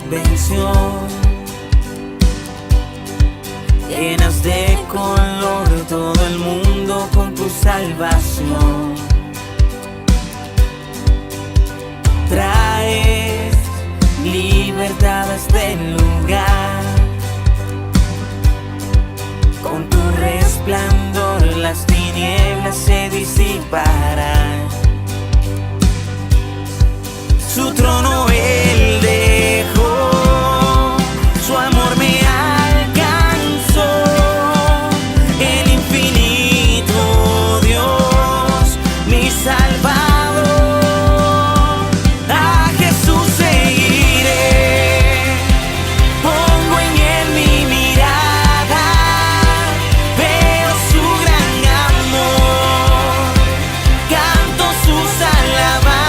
venció. Llenas de color todo el mundo con tu salvación. Traes libertad a este lugar. Con tu resplandor las tinieblas se disiparán. Su trono él dejó, su amor me alcanzó. El infinito Dios, mi Salvador. A Jesús seguiré, pongo en él mi mirada. Veo su gran amor, canto sus alabanzas.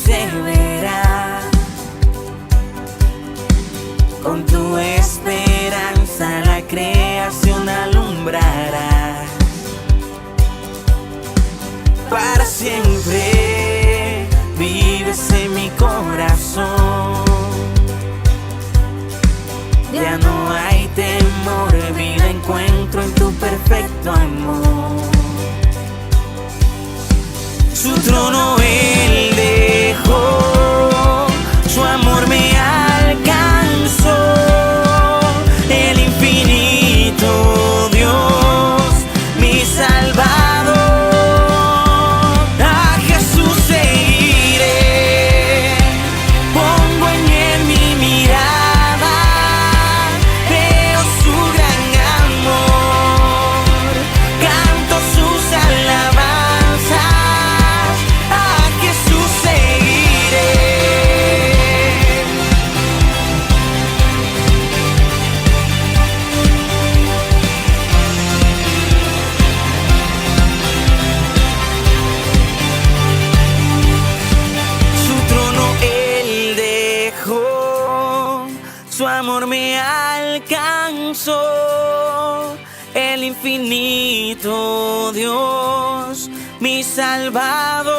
Se verá, con tu esperanza la creación alumbrará. Para siempre vives en mi corazón. Ya no hay temor, vida encuentro en tu perfecto amor. Su trono él dejó, su amor me alcanzó. El infinito Dios, mi Salvador. A Jesús seguiré, pongo en él mi mirada. Veo su gran amor, canto sus alabanzas. Su amor me alcanzó, el infinito Dios, mi Salvador.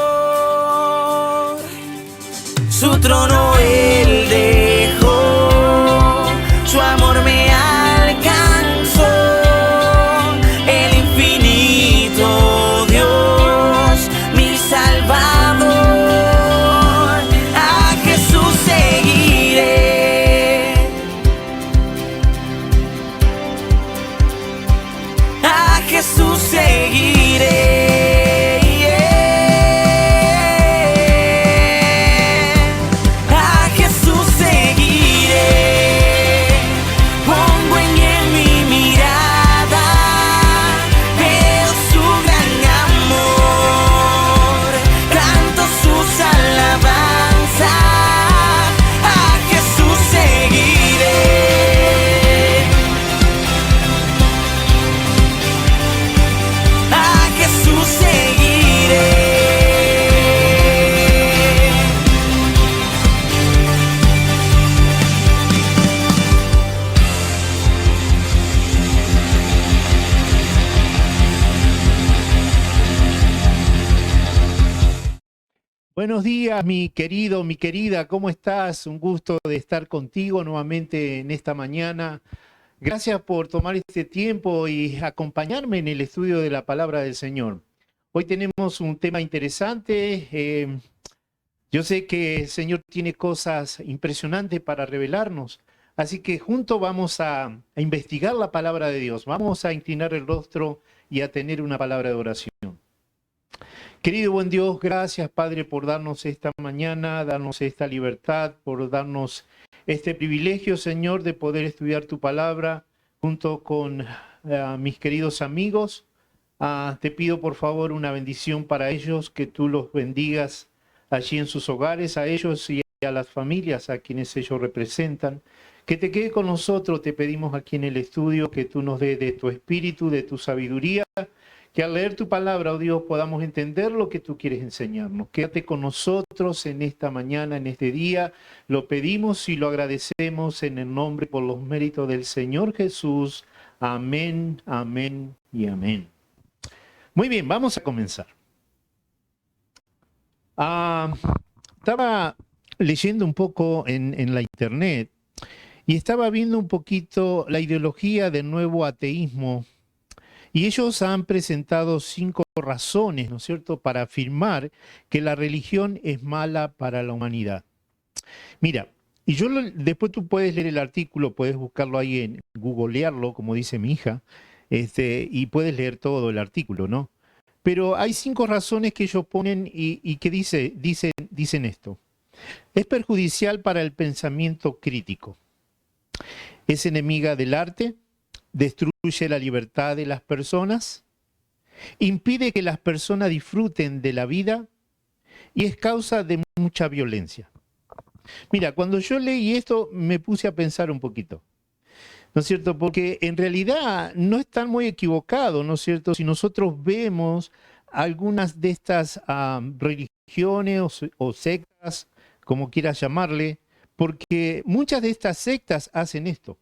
Su trono él dejó, su amor me alcanzó, el infinito Dios, mi Salvador. A Jesús seguiré. Jesús seguiré, a Jesús seguiré, pongo en él mi mirada, veo su gran amor, canto sus alabanzas. A Jesús seguiré. Buenos días, mi querido, mi querida, ¿cómo estás? Un gusto de estar contigo nuevamente en esta mañana. Gracias por tomar este tiempo y acompañarme en el estudio de la palabra del Señor. Hoy tenemos un tema interesante. Yo sé que el Señor tiene cosas impresionantes para revelarnos, así que juntos vamos a investigar la palabra de Dios. Vamos a inclinar el rostro y a tener una palabra de oración. Querido buen Dios, gracias Padre por darnos esta mañana, darnos esta libertad, por darnos este privilegio, Señor, de poder estudiar tu palabra junto con mis queridos amigos. Te pido por favor una bendición para ellos, que tú los bendigas allí en sus hogares, a ellos y a las familias a quienes ellos representan. Que te quede con nosotros, te pedimos aquí en el estudio, que tú nos des de tu espíritu, de tu sabiduría, Que al leer tu palabra, oh Dios, podamos entender lo que tú quieres enseñarnos. Quédate con nosotros en esta mañana, en este día. Lo pedimos y lo agradecemos en el nombre y por los méritos del Señor Jesús. Amén, amén y amén. Muy bien, vamos a comenzar. Estaba leyendo un poco en la internet y estaba viendo un poquito la ideología del nuevo ateísmo. Y ellos han presentado 5 razones, ¿no es cierto?, para afirmar que la religión es mala para la humanidad. Mira, y después tú puedes leer el artículo, puedes buscarlo ahí en googlearlo, como dice mi hija, y puedes leer todo el artículo, ¿no? Pero hay 5 razones que ellos ponen y que dicen esto. Es perjudicial para el pensamiento crítico. Es enemiga del arte. Destruye la libertad de las personas, impide que las personas disfruten de la vida y es causa de mucha violencia. Mira, cuando yo leí esto me puse a pensar un poquito, ¿no es cierto? Porque en realidad no están muy equivocados, ¿no es cierto? Si nosotros vemos algunas de estas religiones o sectas, como quieras llamarle, porque muchas de estas sectas hacen esto.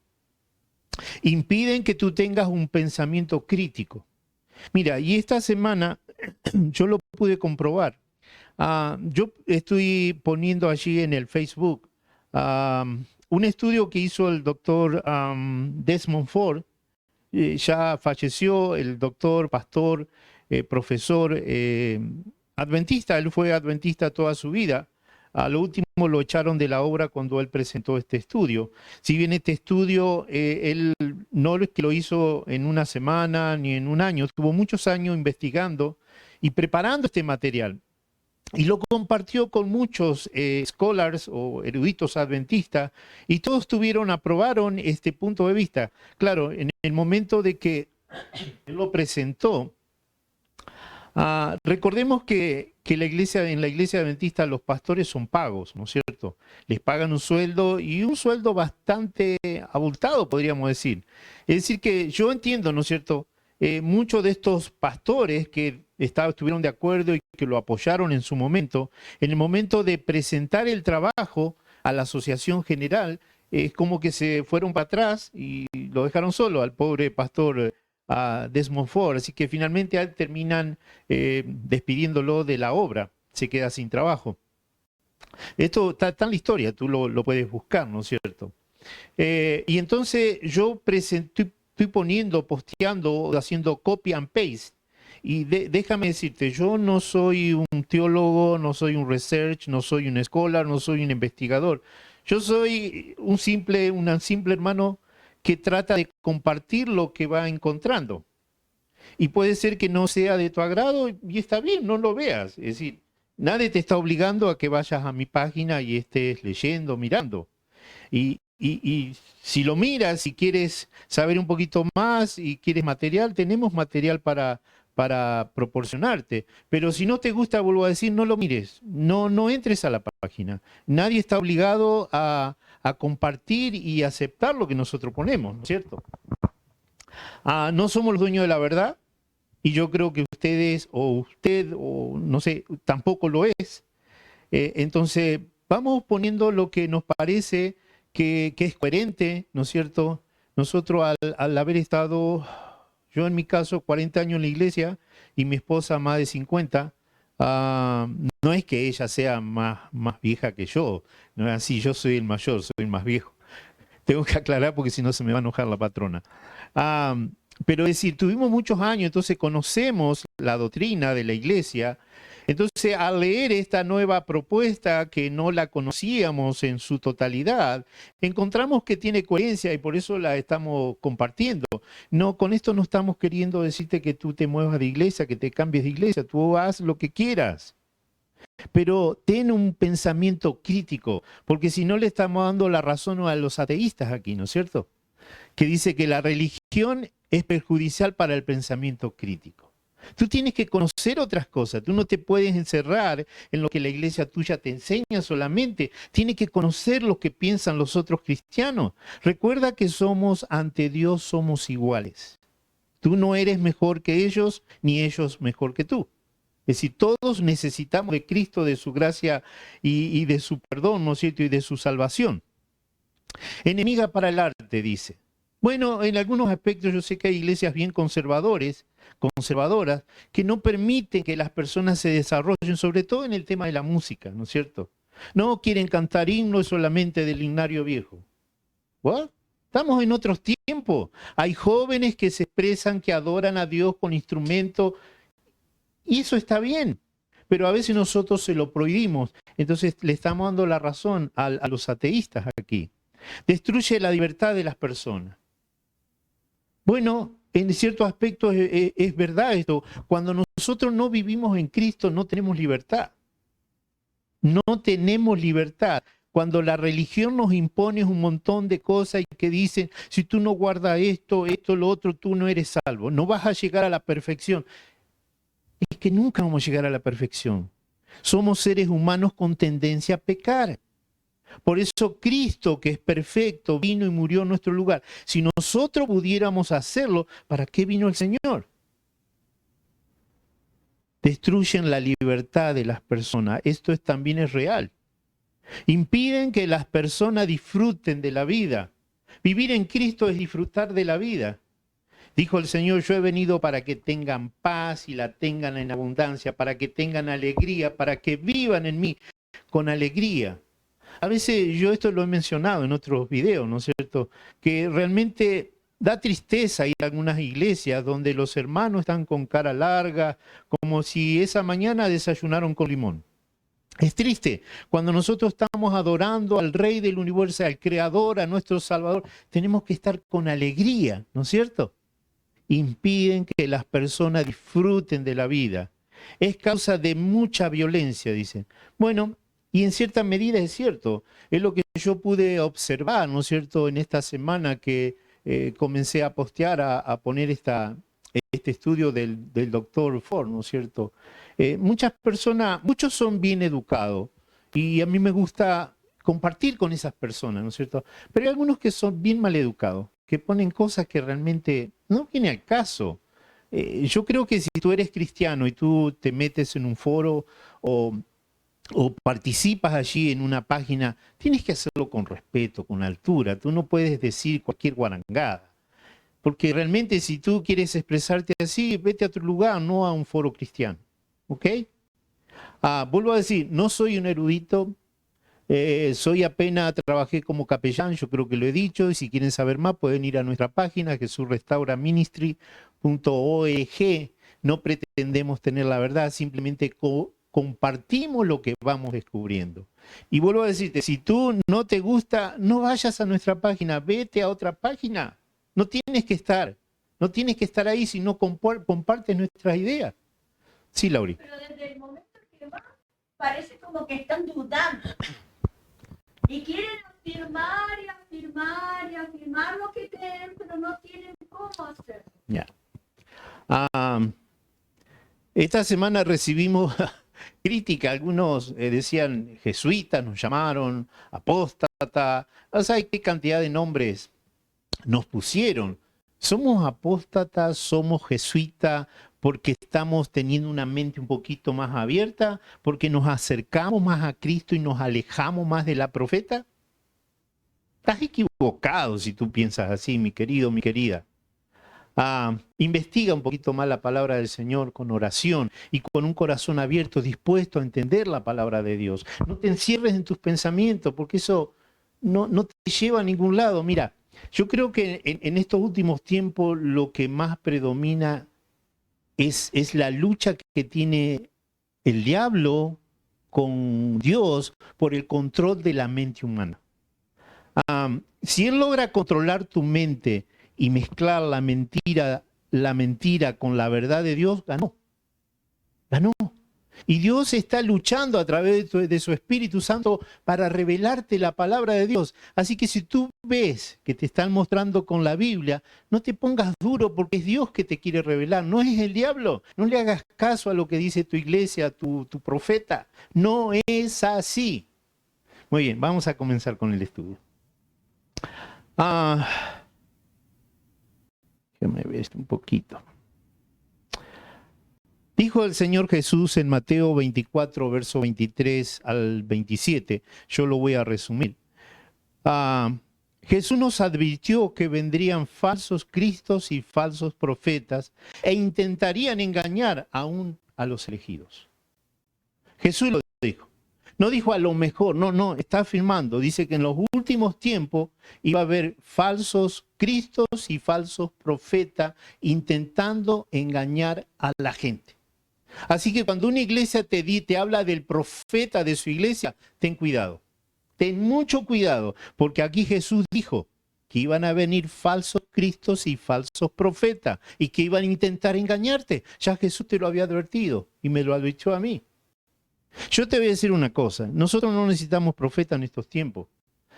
Impiden que tú tengas un pensamiento crítico. Mira, y esta semana yo lo pude comprobar. Yo estoy poniendo allí en el Facebook un estudio que hizo el doctor Desmond Ford. Ya falleció el doctor, pastor, profesor adventista. Él fue adventista toda su vida. A lo último lo echaron de la obra cuando él presentó este estudio. Si bien este estudio, él no es que lo hizo en una semana ni en un año, tuvo muchos años investigando y preparando este material. Y lo compartió con muchos scholars o eruditos adventistas y todos aprobaron este punto de vista. Claro, en el momento de que él lo presentó, recordemos que en la iglesia adventista los pastores son pagos, ¿no es cierto? Les pagan un sueldo y un sueldo bastante abultado, podríamos decir. Es decir que yo entiendo, ¿no es cierto? Muchos de estos pastores que estuvieron de acuerdo y que lo apoyaron en su momento, en el momento de presentar el trabajo a la asociación general, es como que se fueron para atrás y lo dejaron solo al pobre pastor a Desmond Ford, así que finalmente terminan despidiéndolo de la obra, se queda sin trabajo. Esto está en la historia, tú lo puedes buscar, ¿no es cierto? Y entonces yo estoy posteando, haciendo copy and paste, y déjame decirte, yo no soy un teólogo, no soy un research, no soy un scholar, no soy un investigador, yo soy un simple hermano que trata de compartir lo que va encontrando. Y puede ser que no sea de tu agrado y está bien, no lo veas. Es decir, nadie te está obligando a que vayas a mi página y estés leyendo, mirando. Y si lo miras, si quieres saber un poquito más y quieres material, tenemos material para proporcionarte. Pero si no te gusta, vuelvo a decir, no lo mires, no entres a la página. Nadie está obligado a compartir y aceptar lo que nosotros ponemos, ¿no es cierto? No somos los dueños de la verdad y yo creo que ustedes o usted o no sé, tampoco lo es. Entonces vamos poniendo lo que nos parece que es coherente, ¿no es cierto? Nosotros al haber estado, yo en mi caso, 40 años en la iglesia y mi esposa más de 50, no es que ella sea más vieja que yo, no es así, yo soy el mayor, soy el más viejo. Tengo que aclarar porque si no se me va a enojar la patrona. Pero es decir, tuvimos muchos años, entonces conocemos la doctrina de la iglesia. Entonces, al leer esta nueva propuesta que no la conocíamos en su totalidad, encontramos que tiene coherencia y por eso la estamos compartiendo. No, con esto no estamos queriendo decirte que tú te muevas de iglesia, que te cambies de iglesia, tú haz lo que quieras. Pero ten un pensamiento crítico, porque si no le estamos dando la razón a los ateístas aquí, ¿no es cierto? Que dice que la religión es perjudicial para el pensamiento crítico. Tú tienes que conocer otras cosas, tú no te puedes encerrar en lo que la iglesia tuya te enseña solamente, tienes que conocer lo que piensan los otros cristianos. Recuerda que ante Dios somos iguales. Tú no eres mejor que ellos, ni ellos mejor que tú. Es decir, todos necesitamos de Cristo, de su gracia y de su perdón, ¿no es cierto? Y de su salvación. Enemiga para el arte, dice. Bueno, en algunos aspectos yo sé que hay iglesias bien conservadoras, que no permiten que las personas se desarrollen, sobre todo en el tema de la música, ¿no es cierto? No quieren cantar himnos solamente del himnario viejo. ¿What? Estamos en otros tiempos. Hay jóvenes que se expresan, que adoran a Dios con instrumentos, y eso está bien. Pero a veces nosotros se lo prohibimos. Entonces le estamos dando la razón a los ateístas aquí. Destruye la libertad de las personas. Bueno, en ciertos aspectos es verdad esto. Cuando nosotros no vivimos en Cristo, no tenemos libertad. No tenemos libertad. Cuando la religión nos impone un montón de cosas y que dicen, si tú no guardas esto, lo otro, tú no eres salvo. No vas a llegar a la perfección. Es que nunca vamos a llegar a la perfección. Somos seres humanos con tendencia a pecar. Por eso Cristo, que es perfecto, vino y murió en nuestro lugar. Si nosotros pudiéramos hacerlo, ¿para qué vino el Señor? Destruyen la libertad de las personas. Esto también es real. Impiden que las personas disfruten de la vida. Vivir en Cristo es disfrutar de la vida. Dijo el Señor, yo he venido para que tengan paz y la tengan en abundancia, para que tengan alegría, para que vivan en mí con alegría. A veces yo esto lo he mencionado en otros videos, ¿no es cierto? Que realmente da tristeza ir a algunas iglesias donde los hermanos están con cara larga, como si esa mañana desayunaron con limón. Es triste. Cuando nosotros estamos adorando al Rey del Universo, al Creador, a nuestro Salvador, tenemos que estar con alegría, ¿no es cierto? Impiden que las personas disfruten de la vida. Es causa de mucha violencia, dicen. Bueno, y en cierta medida es cierto. Es lo que yo pude observar, ¿no es cierto?, en esta semana que comencé a postear, a poner este estudio del doctor Ford, ¿no es cierto? Muchas personas, muchos son bien educados y a mí me gusta compartir con esas personas, ¿no es cierto? Pero hay algunos que son bien mal educados, que ponen cosas que realmente no viene al caso. Yo creo que si tú eres cristiano y tú te metes en un foro o participas allí en una página, tienes que hacerlo con respeto, con altura. Tú no puedes decir cualquier guarangada. Porque realmente si tú quieres expresarte así, vete a otro lugar, no a un foro cristiano. ¿Ok? Vuelvo a decir, no soy un erudito, trabajé como capellán, yo creo que lo he dicho, y si quieren saber más pueden ir a nuestra página, jesurrestauraministry.org. No pretendemos tener la verdad, simplemente compartimos lo que vamos descubriendo. Y vuelvo a decirte, si tú no te gusta, no vayas a nuestra página, vete a otra página. No tienes que estar ahí si no compartes nuestras ideas. Sí, Lauri. Pero desde el momento que va, parece como que están dudando. Y quieren afirmar y afirmar y afirmar lo que creen, pero no tienen cómo hacerlo. Ya. Esta semana recibimos crítica. Algunos decían jesuitas, nos llamaron, apóstata. O sea, qué cantidad de nombres nos pusieron. Somos apóstatas, somos jesuitas, porque estamos teniendo una mente un poquito más abierta, porque nos acercamos más a Cristo y nos alejamos más de la profeta. Estás equivocado si tú piensas así, mi querido, mi querida. Investiga un poquito más la palabra del Señor con oración y con un corazón abierto, dispuesto a entender la palabra de Dios. No te encierres en tus pensamientos, porque eso no te lleva a ningún lado. Mira, yo creo que en estos últimos tiempos lo que más predomina es la lucha que tiene el diablo con Dios por el control de la mente humana. Si él logra controlar tu mente y mezclar la mentira con la verdad de Dios, ganó. Ganó. Y Dios está luchando a través de su Espíritu Santo para revelarte la palabra de Dios. Así que si tú ves que te están mostrando con la Biblia, no te pongas duro porque es Dios que te quiere revelar, no es el diablo. No le hagas caso a lo que dice tu iglesia, tu profeta. No es así. Muy bien, vamos a comenzar con el estudio. Déjame ver esto un poquito. Dijo el Señor Jesús en Mateo 24, verso 23 al 27. Yo lo voy a resumir. Jesús nos advirtió que vendrían falsos cristos y falsos profetas e intentarían engañar aún a los elegidos. Jesús lo dijo. No dijo a lo mejor, no, está afirmando. Dice que en los últimos tiempos iba a haber falsos cristos y falsos profetas intentando engañar a la gente. Así que cuando una iglesia te habla del profeta de su iglesia, ten cuidado. Ten mucho cuidado, porque aquí Jesús dijo que iban a venir falsos cristos y falsos profetas y que iban a intentar engañarte. Ya Jesús te lo había advertido y me lo advirtió a mí. Yo te voy a decir una cosa, nosotros no necesitamos profetas en estos tiempos.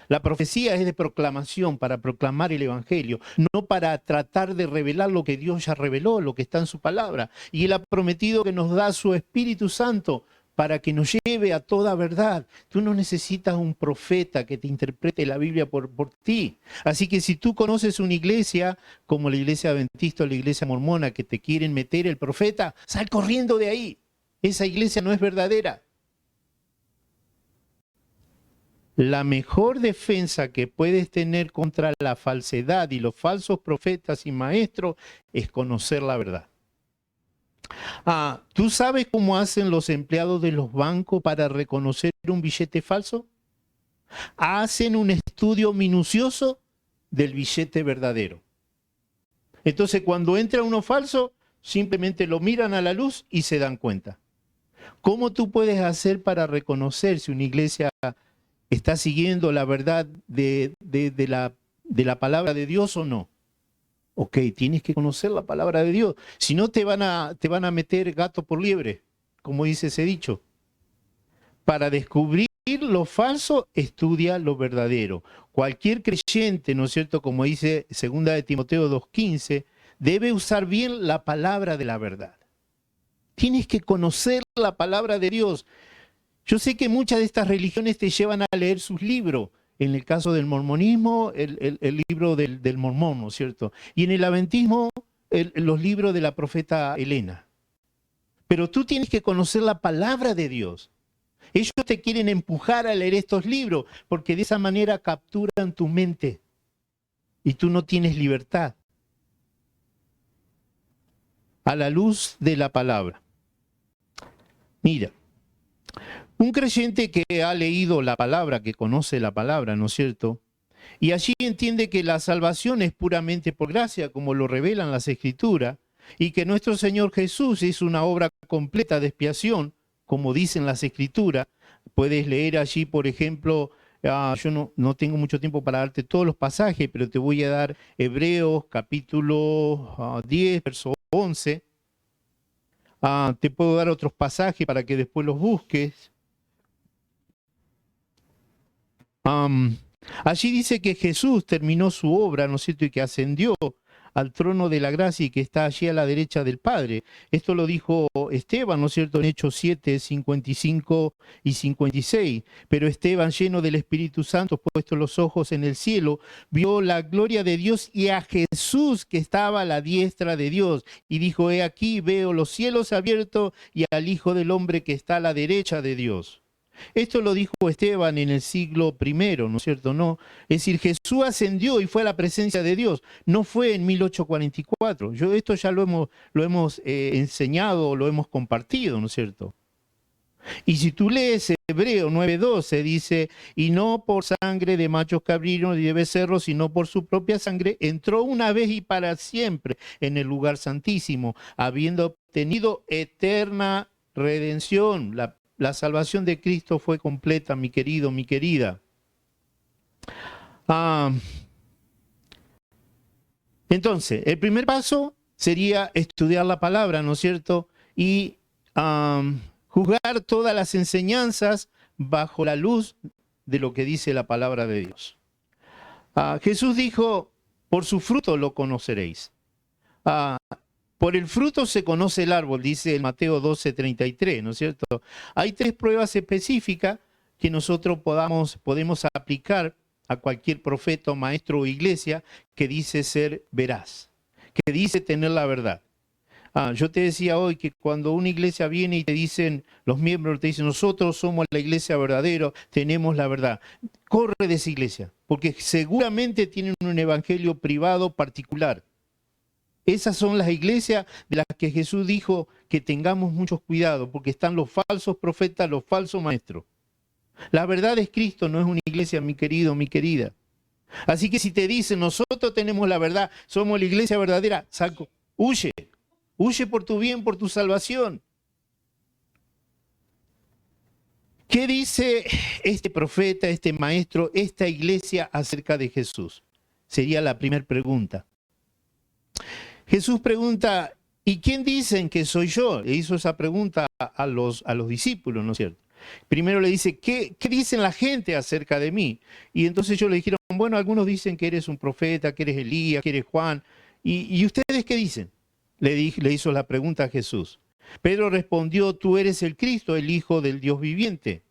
La profecía es de proclamación, para proclamar el evangelio, no para tratar de revelar lo que Dios ya reveló, lo que está en su palabra. Y Él ha prometido que nos da su Espíritu Santo para que nos lleve a toda verdad. Tú no necesitas un profeta que te interprete la Biblia por ti. Así que si tú conoces una iglesia, como la iglesia adventista o la iglesia mormona, que te quieren meter el profeta, sal corriendo de ahí. Esa iglesia no es verdadera. La mejor defensa que puedes tener contra la falsedad y los falsos profetas y maestros es conocer la verdad. ¿Tú sabes cómo hacen los empleados de los bancos para reconocer un billete falso? Hacen un estudio minucioso del billete verdadero. Entonces, cuando entra uno falso, simplemente lo miran a la luz y se dan cuenta. ¿Cómo tú puedes hacer para reconocer si una iglesia está siguiendo la verdad de la palabra de Dios o no? Ok, tienes que conocer la palabra de Dios. Si no, te van a meter gato por liebre, como dice ese dicho. Para descubrir lo falso, estudia lo verdadero. Cualquier creyente, ¿no es cierto?, como dice 2 de Timoteo 2:15, debe usar bien la palabra de la verdad. Tienes que conocer la palabra de Dios. Yo sé que muchas de estas religiones te llevan a leer sus libros. En el caso del mormonismo, el libro del mormón, ¿no es cierto? Y en el adventismo, los libros de la profeta Elena. Pero tú tienes que conocer la palabra de Dios. Ellos te quieren empujar a leer estos libros, porque de esa manera capturan tu mente. Y tú no tienes libertad. A la luz de la palabra. Mira. Un creyente que ha leído la palabra, que conoce la palabra, ¿no es cierto? Y allí entiende que la salvación es puramente por gracia, como lo revelan las Escrituras, y que nuestro Señor Jesús hizo una obra completa de expiación, como dicen las Escrituras. Puedes leer allí, por ejemplo, yo no tengo mucho tiempo para darte todos los pasajes, pero te voy a dar Hebreos capítulo 10, verso 11. Te puedo dar otros pasajes para que después los busques. Allí dice que Jesús terminó su obra, ¿no es cierto?, y que ascendió al trono de la gracia y que está allí a la derecha del Padre. Esto lo dijo Esteban, ¿no es cierto?, en Hechos 7, 55 y 56. Pero Esteban, lleno del Espíritu Santo, puesto los ojos en el cielo, vio la gloria de Dios y a Jesús que estaba a la diestra de Dios. Y dijo, he aquí, veo los cielos abiertos y al Hijo del Hombre que está a la derecha de Dios. Esto lo dijo Esteban en el siglo I, ¿no es cierto? No, es decir, Jesús ascendió y fue a la presencia de Dios. No fue en 1844. Esto ya lo hemos enseñado, lo hemos compartido, ¿no es cierto? Y si tú lees Hebreo 9:12, dice, y no por sangre de machos cabríos y de becerros, sino por su propia sangre, entró una vez y para siempre en el lugar santísimo, habiendo obtenido eterna redención. La salvación de Cristo fue completa, mi querido, mi querida. Entonces, el primer paso sería estudiar la palabra, ¿no es cierto? Y juzgar todas las enseñanzas bajo la luz de lo que dice la palabra de Dios. Jesús dijo, por su fruto lo conoceréis. Por el fruto se conoce el árbol, dice en Mateo 12:33, ¿no es cierto? Hay 3 pruebas específicas que nosotros podemos aplicar a cualquier profeta, maestro o iglesia que dice ser veraz, que dice tener la verdad. Yo te decía hoy que cuando una iglesia viene y te dicen, los miembros te dicen, nosotros somos la iglesia verdadera, tenemos la verdad. Corre de esa iglesia, porque seguramente tienen un evangelio privado particular. Esas son las iglesias de las que Jesús dijo que tengamos mucho cuidado, porque están los falsos profetas, los falsos maestros. La verdad es Cristo, no es una iglesia, mi querido, mi querida. Así que si te dicen, nosotros tenemos la verdad, somos la iglesia verdadera, huye. Huye por tu bien, por tu salvación. ¿Qué dice este profeta, este maestro, esta iglesia acerca de Jesús? Sería la primera pregunta. Jesús pregunta, ¿y quién dicen que soy yo? Le hizo esa pregunta a los discípulos, ¿no es cierto? Primero le dice, ¿qué dicen la gente acerca de mí? Y entonces ellos le dijeron, bueno, algunos dicen que eres un profeta, que eres Elías, que eres Juan. ¿Y ustedes qué dicen? Le hizo la pregunta a Jesús. Pedro respondió, tú eres el Cristo, el Hijo del Dios viviente.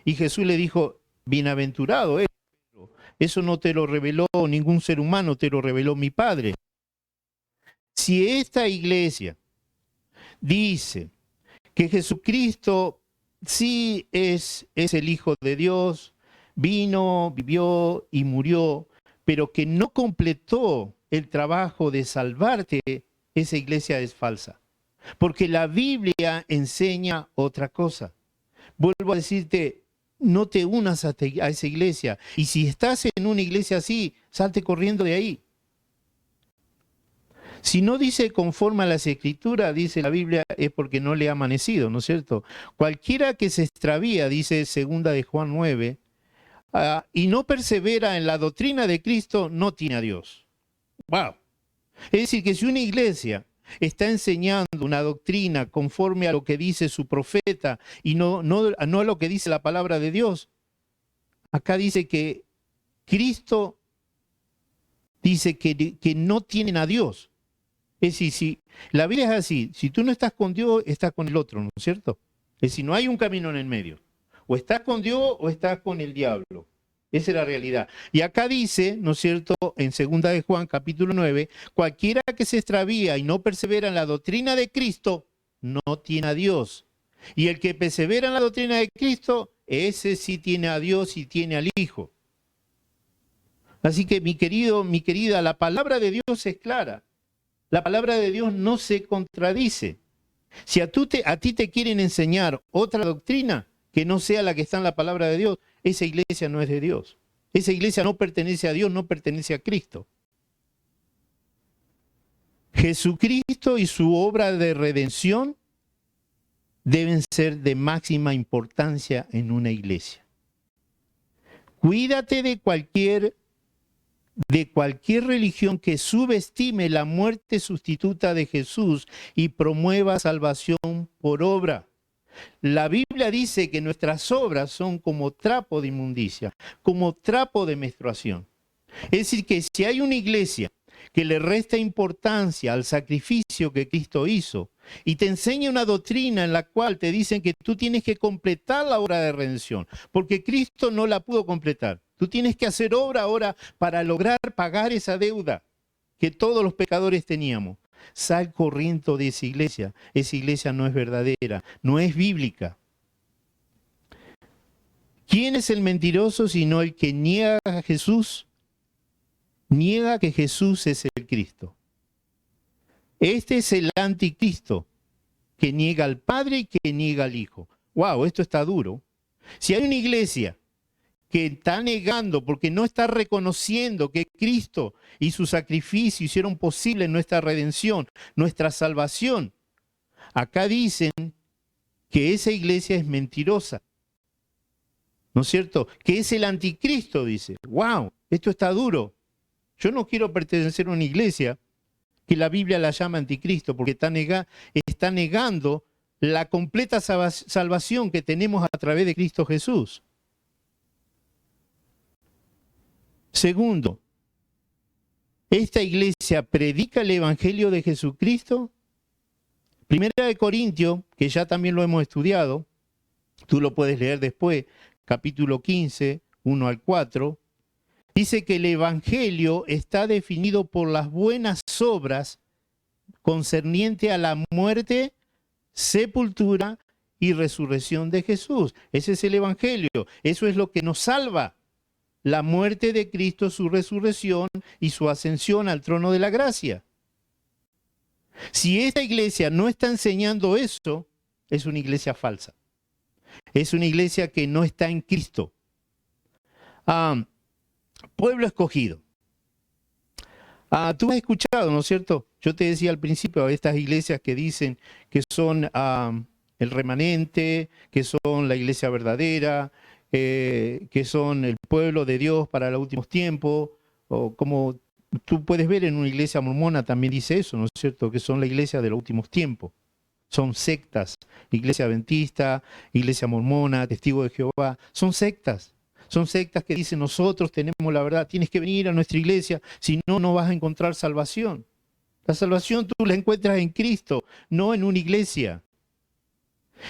Y Jesús le dijo, bienaventurado eres, Pedro. Eso no te lo reveló ningún ser humano, te lo reveló mi Padre. Si esta iglesia dice que Jesucristo sí es el Hijo de Dios, vino, vivió y murió, pero que no completó el trabajo de salvarte, esa iglesia es falsa. Porque la Biblia enseña otra cosa. Vuelvo a decirte, no te unas a esa iglesia. Y si estás en una iglesia así, salte corriendo de ahí. Si no dice conforme a las Escrituras, dice la Biblia, es porque no le ha amanecido, ¿no es cierto? Cualquiera que se extravía, dice 2 de Juan 9, y no persevera en la doctrina de Cristo, no tiene a Dios. ¡Wow! Es decir, que si una iglesia está enseñando una doctrina conforme a lo que dice su profeta y no a lo que dice la palabra de Dios, acá dice que Cristo dice que no tienen a Dios. Es decir, si la Biblia es así, si tú no estás con Dios, estás con el otro, ¿no es cierto? Es decir, no hay un camino en el medio. O estás con Dios o estás con el diablo. Esa es la realidad. Y acá dice, ¿no es cierto?, en 2 de Juan, capítulo 9, cualquiera que se extravía y no persevera en la doctrina de Cristo, no tiene a Dios. Y el que persevera en la doctrina de Cristo, ese sí tiene a Dios y tiene al Hijo. Así que, mi querido, mi querida, la palabra de Dios es clara. La palabra de Dios no se contradice. Si a ti te quieren enseñar otra doctrina que no sea la que está en la palabra de Dios, esa iglesia no es de Dios. Esa iglesia no pertenece a Dios, no pertenece a Cristo. Jesucristo y su obra de redención deben ser de máxima importancia en una iglesia. Cuídate de cualquier religión que subestime la muerte sustituta de Jesús y promueva salvación por obra. La Biblia dice que nuestras obras son como trapo de inmundicia, como trapo de menstruación. Es decir, que si hay una iglesia que le resta importancia al sacrificio que Cristo hizo y te enseña una doctrina en la cual te dicen que tú tienes que completar la obra de redención, porque Cristo no la pudo completar. Tú tienes que hacer obra ahora para lograr pagar esa deuda que todos los pecadores teníamos. Sal corriendo de esa iglesia. Esa iglesia no es verdadera, no es bíblica. ¿Quién es el mentiroso sino el que niega a Jesús? Niega que Jesús es el Cristo. Este es el anticristo que niega al Padre y que niega al Hijo. ¡Wow! Esto está duro. Si hay una iglesia que está negando porque no está reconociendo que Cristo y su sacrificio hicieron posible nuestra redención, nuestra salvación, acá dicen que esa iglesia es mentirosa. ¿No es cierto? Que es el anticristo, dice. ¡Wow! Esto está duro. Yo no quiero pertenecer a una iglesia que la Biblia la llama anticristo porque está negando la completa salvación que tenemos a través de Cristo Jesús. Segundo, ¿esta iglesia predica el evangelio de Jesucristo? Primera de Corintios, que ya también lo hemos estudiado, tú lo puedes leer después, capítulo 15, 1 al 4, dice que el evangelio está definido por las buenas obras concerniente a la muerte, sepultura y resurrección de Jesús. Ese es el Evangelio. Eso es lo que nos salva. La muerte de Cristo, su resurrección y su ascensión al trono de la gracia. Si esta iglesia no está enseñando eso, es una iglesia falsa. Es una iglesia que no está en Cristo. Pueblo escogido. Tú has escuchado, ¿no es cierto? Yo te decía al principio, estas iglesias que dicen que son el remanente, que son la iglesia verdadera, que son el pueblo de Dios para los últimos tiempos, o como tú puedes ver en una iglesia mormona también dice eso, ¿no es cierto? Que son la iglesia de los últimos tiempos. Son sectas, iglesia adventista, iglesia mormona, testigo de Jehová, son sectas. Son sectas que dicen nosotros tenemos la verdad, tienes que venir a nuestra iglesia, si no, no vas a encontrar salvación. La salvación tú la encuentras en Cristo, no en una iglesia.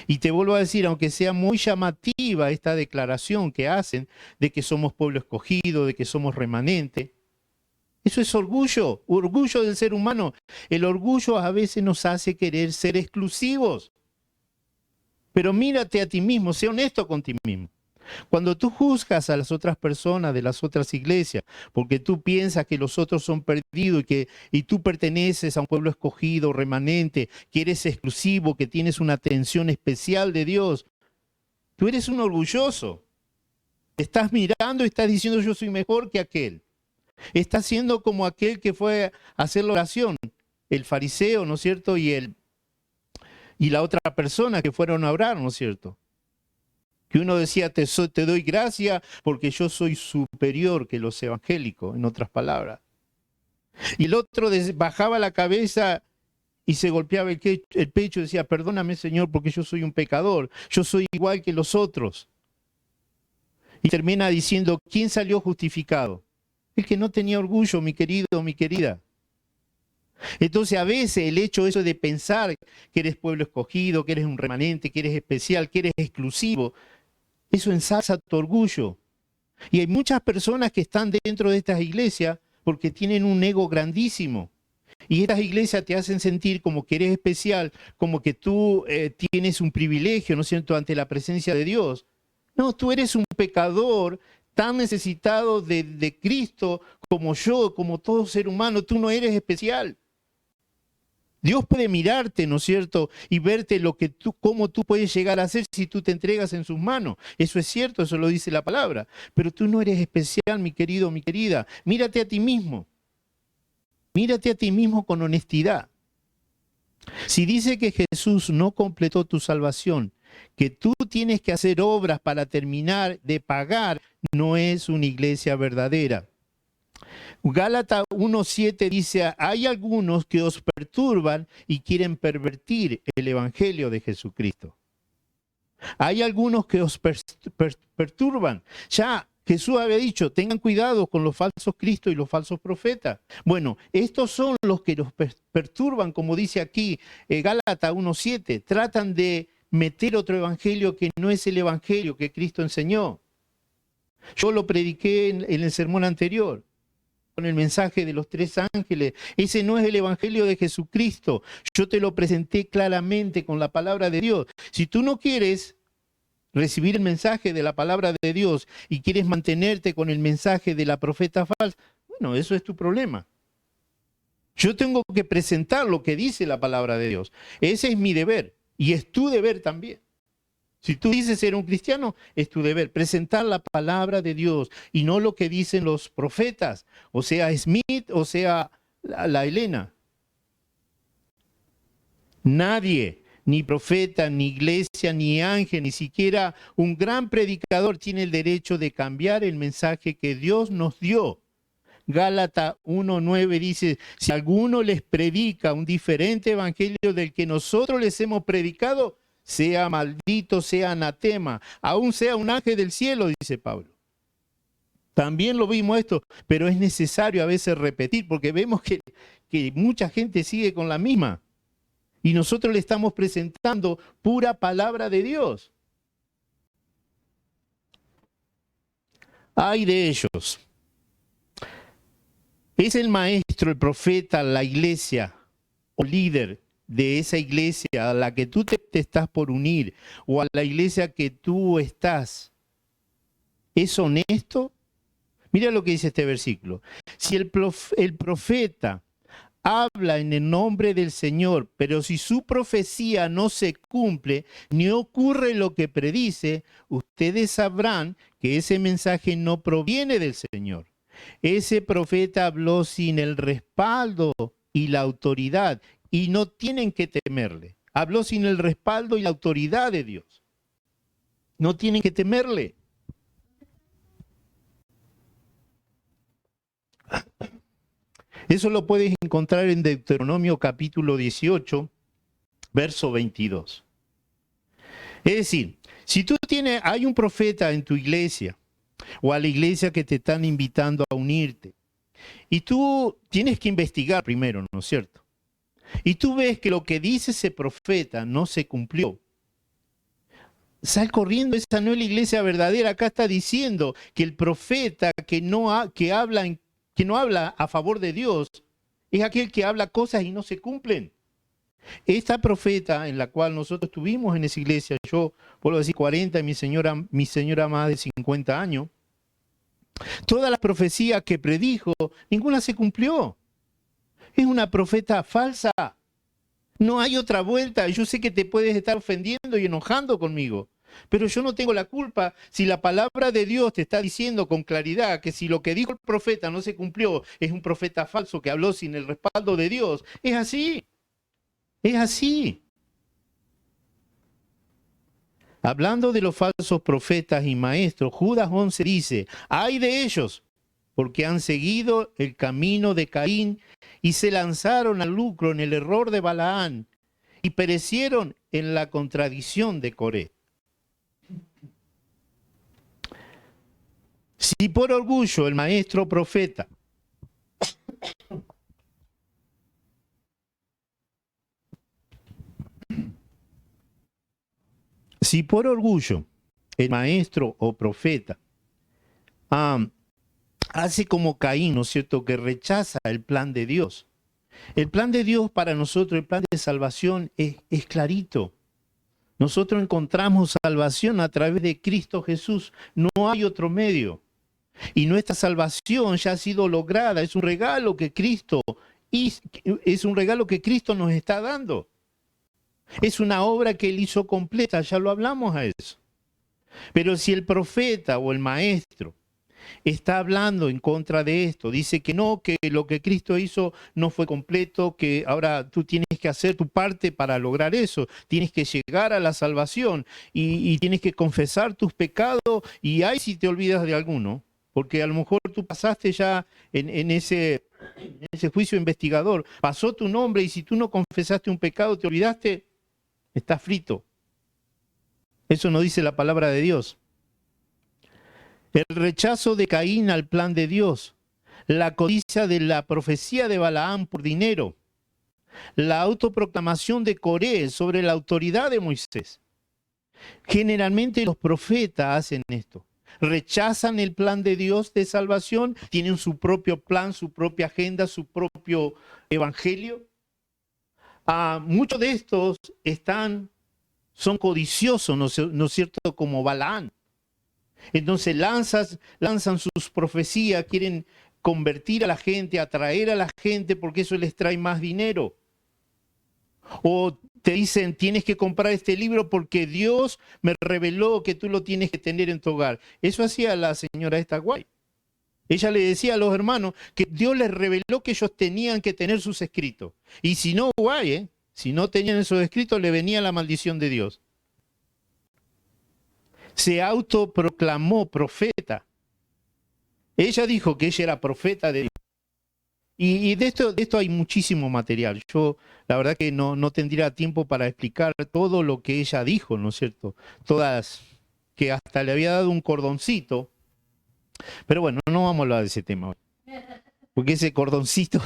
Y te vuelvo a decir, aunque sea muy llamativa esta declaración que hacen de que somos pueblo escogido, de que somos remanente, eso es orgullo, orgullo del ser humano. El orgullo a veces nos hace querer ser exclusivos. Pero mírate a ti mismo, sé honesto con ti mismo. Cuando tú juzgas a las otras personas de las otras iglesias, porque tú piensas que los otros son perdidos y tú perteneces a un pueblo escogido, remanente, que eres exclusivo, que tienes una atención especial de Dios, tú eres un orgulloso. Estás mirando y estás diciendo yo soy mejor que aquel. Estás siendo como aquel que fue a hacer la oración, el fariseo, ¿no es cierto? Y la otra persona que fueron a orar, ¿no es cierto? Que uno decía, te doy gracia porque yo soy superior que los evangélicos, en otras palabras. Y el otro bajaba la cabeza y se golpeaba el pecho y decía, perdóname Señor porque yo soy un pecador, yo soy igual que los otros. Y termina diciendo, ¿quién salió justificado? El que no tenía orgullo, mi querido, mi querida. Entonces a veces el hecho eso de pensar que eres pueblo escogido, que eres un remanente, que eres especial, que eres exclusivo, eso ensalza tu orgullo. Y hay muchas personas que están dentro de estas iglesias porque tienen un ego grandísimo. Y estas iglesias te hacen sentir como que eres especial, como que tú tienes un privilegio, ¿no es cierto?, ante la presencia de Dios. No, tú eres un pecador tan necesitado de Cristo como yo, como todo ser humano. Tú no eres especial. Dios puede mirarte, ¿no es cierto?, y verte cómo tú puedes llegar a ser si tú te entregas en sus manos. Eso es cierto, eso lo dice la palabra. Pero tú no eres especial, mi querido, mi querida. Mírate a ti mismo. Mírate a ti mismo con honestidad. Si dice que Jesús no completó tu salvación, que tú tienes que hacer obras para terminar de pagar, no es una iglesia verdadera. Gálatas 1:7 dice, hay algunos que os perturban y quieren pervertir el evangelio de Jesucristo. Hay algunos que os perturban. Ya Jesús había dicho, tengan cuidado con los falsos cristos y los falsos profetas. Bueno, estos son los que los perturban, como dice aquí Gálatas 1:7. Tratan de meter otro evangelio que no es el evangelio que Cristo enseñó. Yo lo prediqué en el sermón anterior, con el mensaje de los 3 ángeles. Ese no es el evangelio de Jesucristo. Yo te lo presenté claramente con la palabra de Dios. Si tú no quieres recibir el mensaje de la palabra de Dios y quieres mantenerte con el mensaje de la profeta falsa, bueno, eso es tu problema. Yo tengo que presentar lo que dice la palabra de Dios. Ese es mi deber y es tu deber también. Si tú dices ser un cristiano, es tu deber presentar la palabra de Dios y no lo que dicen los profetas, o sea Smith, o sea la Elena. Nadie, ni profeta, ni iglesia, ni ángel, ni siquiera un gran predicador tiene el derecho de cambiar el mensaje que Dios nos dio. Gálatas 1:9 dice, si alguno les predica un diferente evangelio del que nosotros les hemos predicado, sea maldito, sea anatema, aún sea un ángel del cielo, dice Pablo. También lo vimos esto, pero es necesario a veces repetir, porque vemos que mucha gente sigue con la misma. Y nosotros le estamos presentando pura palabra de Dios. Ay de ellos. Es el maestro, el profeta, la iglesia, o líder de esa iglesia a la que tú te estás por unir o a la iglesia que tú estás, ¿es honesto? Mira lo que dice este versículo. Si el profeta habla en el nombre del Señor, pero si su profecía no se cumple, ni ocurre lo que predice, ustedes sabrán que ese mensaje no proviene del Señor. Ese profeta habló sin el respaldo y la autoridad, y no tienen que temerle. Habló sin el respaldo y la autoridad de Dios. No tienen que temerle. Eso lo puedes encontrar en Deuteronomio capítulo 18, verso 22. Es decir, si tú hay un profeta en tu iglesia o a la iglesia que te están invitando a unirte, y tú tienes que investigar primero, ¿no es cierto? Y tú ves que lo que dice ese profeta no se cumplió. Sal corriendo, esa no es la iglesia verdadera. Acá está diciendo que el profeta que no habla a favor de Dios es aquel que habla cosas y no se cumplen. Esta profeta en la cual nosotros estuvimos en esa iglesia, yo puedo decir 40, mi señora más de 50 años, todas las profecías que predijo, ninguna se cumplió. Es una profeta falsa. No hay otra vuelta. Yo sé que te puedes estar ofendiendo y enojando conmigo, pero yo no tengo la culpa si la palabra de Dios te está diciendo con claridad que si lo que dijo el profeta no se cumplió, es un profeta falso que habló sin el respaldo de Dios. Es así. Es así. Hablando de los falsos profetas y maestros, Judas 11 dice, ¡ay de ellos! Porque han seguido el camino de Caín y se lanzaron al lucro en el error de Balaán y perecieron en la contradicción de Coré. Si por orgullo el maestro profeta el maestro o profeta hace como Caín, ¿no es cierto?, que rechaza el plan de Dios. El plan de Dios para nosotros, el plan de salvación es clarito. Nosotros encontramos salvación a través de Cristo Jesús. No hay otro medio. Y nuestra salvación ya ha sido lograda. Es un regalo que Cristo nos está dando. Es una obra que Él hizo completa. Ya lo hablamos a eso. Pero si el profeta o el maestro está hablando en contra de esto, dice que no, que lo que Cristo hizo no fue completo, que ahora tú tienes que hacer tu parte para lograr eso, tienes que llegar a la salvación y tienes que confesar tus pecados, y ahí si te olvidas de alguno, porque a lo mejor tú pasaste ya en ese juicio investigador, pasó tu nombre y si tú no confesaste un pecado, te olvidaste, estás frito. Eso no dice la palabra de Dios. El rechazo de Caín al plan de Dios, la codicia de la profecía de Balaam por dinero, la autoproclamación de Coré sobre la autoridad de Moisés. Generalmente los profetas hacen esto. Rechazan el plan de Dios de salvación, tienen su propio plan, su propia agenda, su propio evangelio. Muchos de estos son codiciosos, ¿no es cierto?, como Balaam. Entonces lanzan sus profecías, quieren convertir a la gente, atraer a la gente porque eso les trae más dinero. O te dicen, tienes que comprar este libro porque Dios me reveló que tú lo tienes que tener en tu hogar. Eso hacía la señora esta Guay. Ella le decía a los hermanos que Dios les reveló que ellos tenían que tener sus escritos. Y si no, si no tenían esos escritos, le venía la maldición de Dios. Se autoproclamó profeta. Ella dijo que ella era profeta de Dios. Y de esto hay muchísimo material. Yo la verdad que no tendría tiempo para explicar todo lo que ella dijo, ¿no es cierto? Todas, que hasta le había dado un cordoncito. Pero bueno, no vamos a hablar de ese tema hoy. Porque ese cordoncito...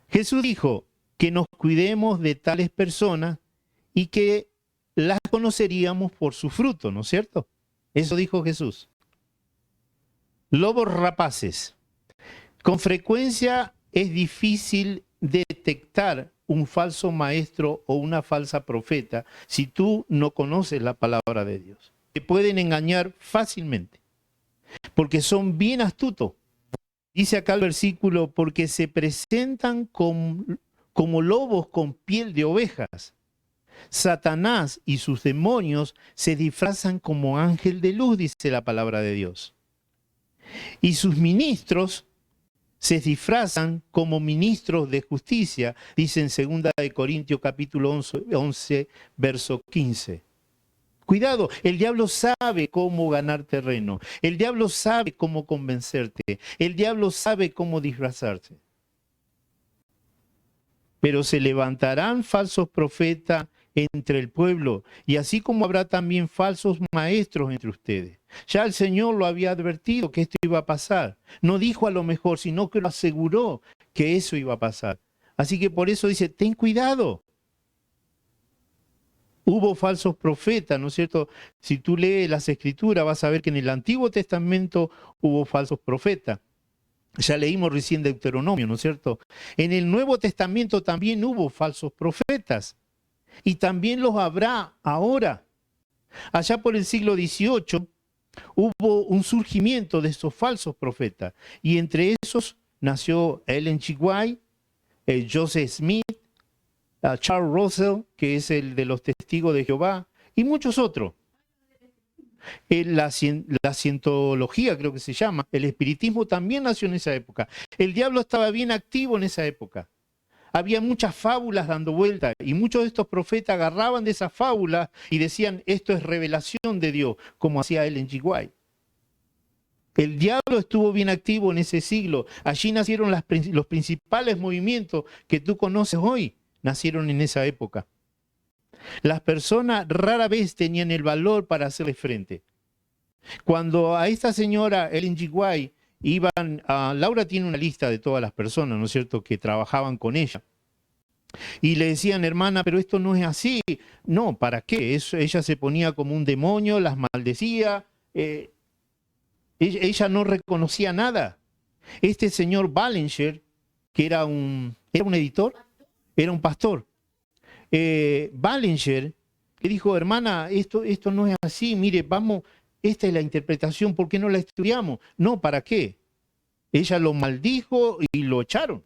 Jesús dijo que nos cuidemos de tales personas y que las conoceríamos por su fruto, ¿no es cierto? Eso dijo Jesús. Lobos rapaces. Con frecuencia es difícil detectar un falso maestro o una falsa profeta si tú no conoces la palabra de Dios. Te pueden engañar fácilmente, porque son bien astutos. Dice acá el versículo, porque se presentan como lobos con piel de ovejas. Satanás y sus demonios se disfrazan como ángel de luz, dice la palabra de Dios. Y sus ministros se disfrazan como ministros de justicia, dice en 2 Corintios capítulo 11, verso 15. Cuidado, el diablo sabe cómo ganar terreno, el diablo sabe cómo convencerte, el diablo sabe cómo disfrazarse. Pero se levantarán falsos profetas entre el pueblo, y así como habrá también falsos maestros entre ustedes. Ya el Señor lo había advertido que esto iba a pasar. No dijo a lo mejor, sino que lo aseguró que eso iba a pasar. Así que por eso dice, ten cuidado. Hubo falsos profetas, ¿no es cierto? Si tú lees las Escrituras vas a ver que en el Antiguo Testamento hubo falsos profetas. Ya leímos recién Deuteronomio, ¿no es cierto? En el Nuevo Testamento también hubo falsos profetas. Y también los habrá ahora. Allá por el siglo XVIII hubo un surgimiento de estos falsos profetas. Y entre esos nació Ellen G. White, Joseph Smith, Charles Russell, que es el de los testigos de Jehová, y muchos otros. La cientología, creo que se llama, el espiritismo también nació en esa época. El diablo estaba bien activo en esa época. Había muchas fábulas dando vuelta y muchos de estos profetas agarraban de esas fábulas y decían, esto es revelación de Dios, como hacía Ellen G. White. El diablo estuvo bien activo en ese siglo. Allí nacieron los principales movimientos que tú conoces hoy, nacieron en esa época. Las personas rara vez tenían el valor para hacerle frente. Cuando a esta señora Ellen G. White Laura tiene una lista de todas las personas, ¿no es cierto?, que trabajaban con ella. Y le decían, hermana, pero esto no es así. No, ¿para qué? Ella se ponía como un demonio, las maldecía. Ella no reconocía nada. Este señor Ballinger, que era un editor, era un pastor. Ballinger le dijo, hermana, esto no es así, mire, vamos, esta es la interpretación, ¿por qué no la estudiamos? No, ¿para qué? Ella lo maldijo y lo echaron.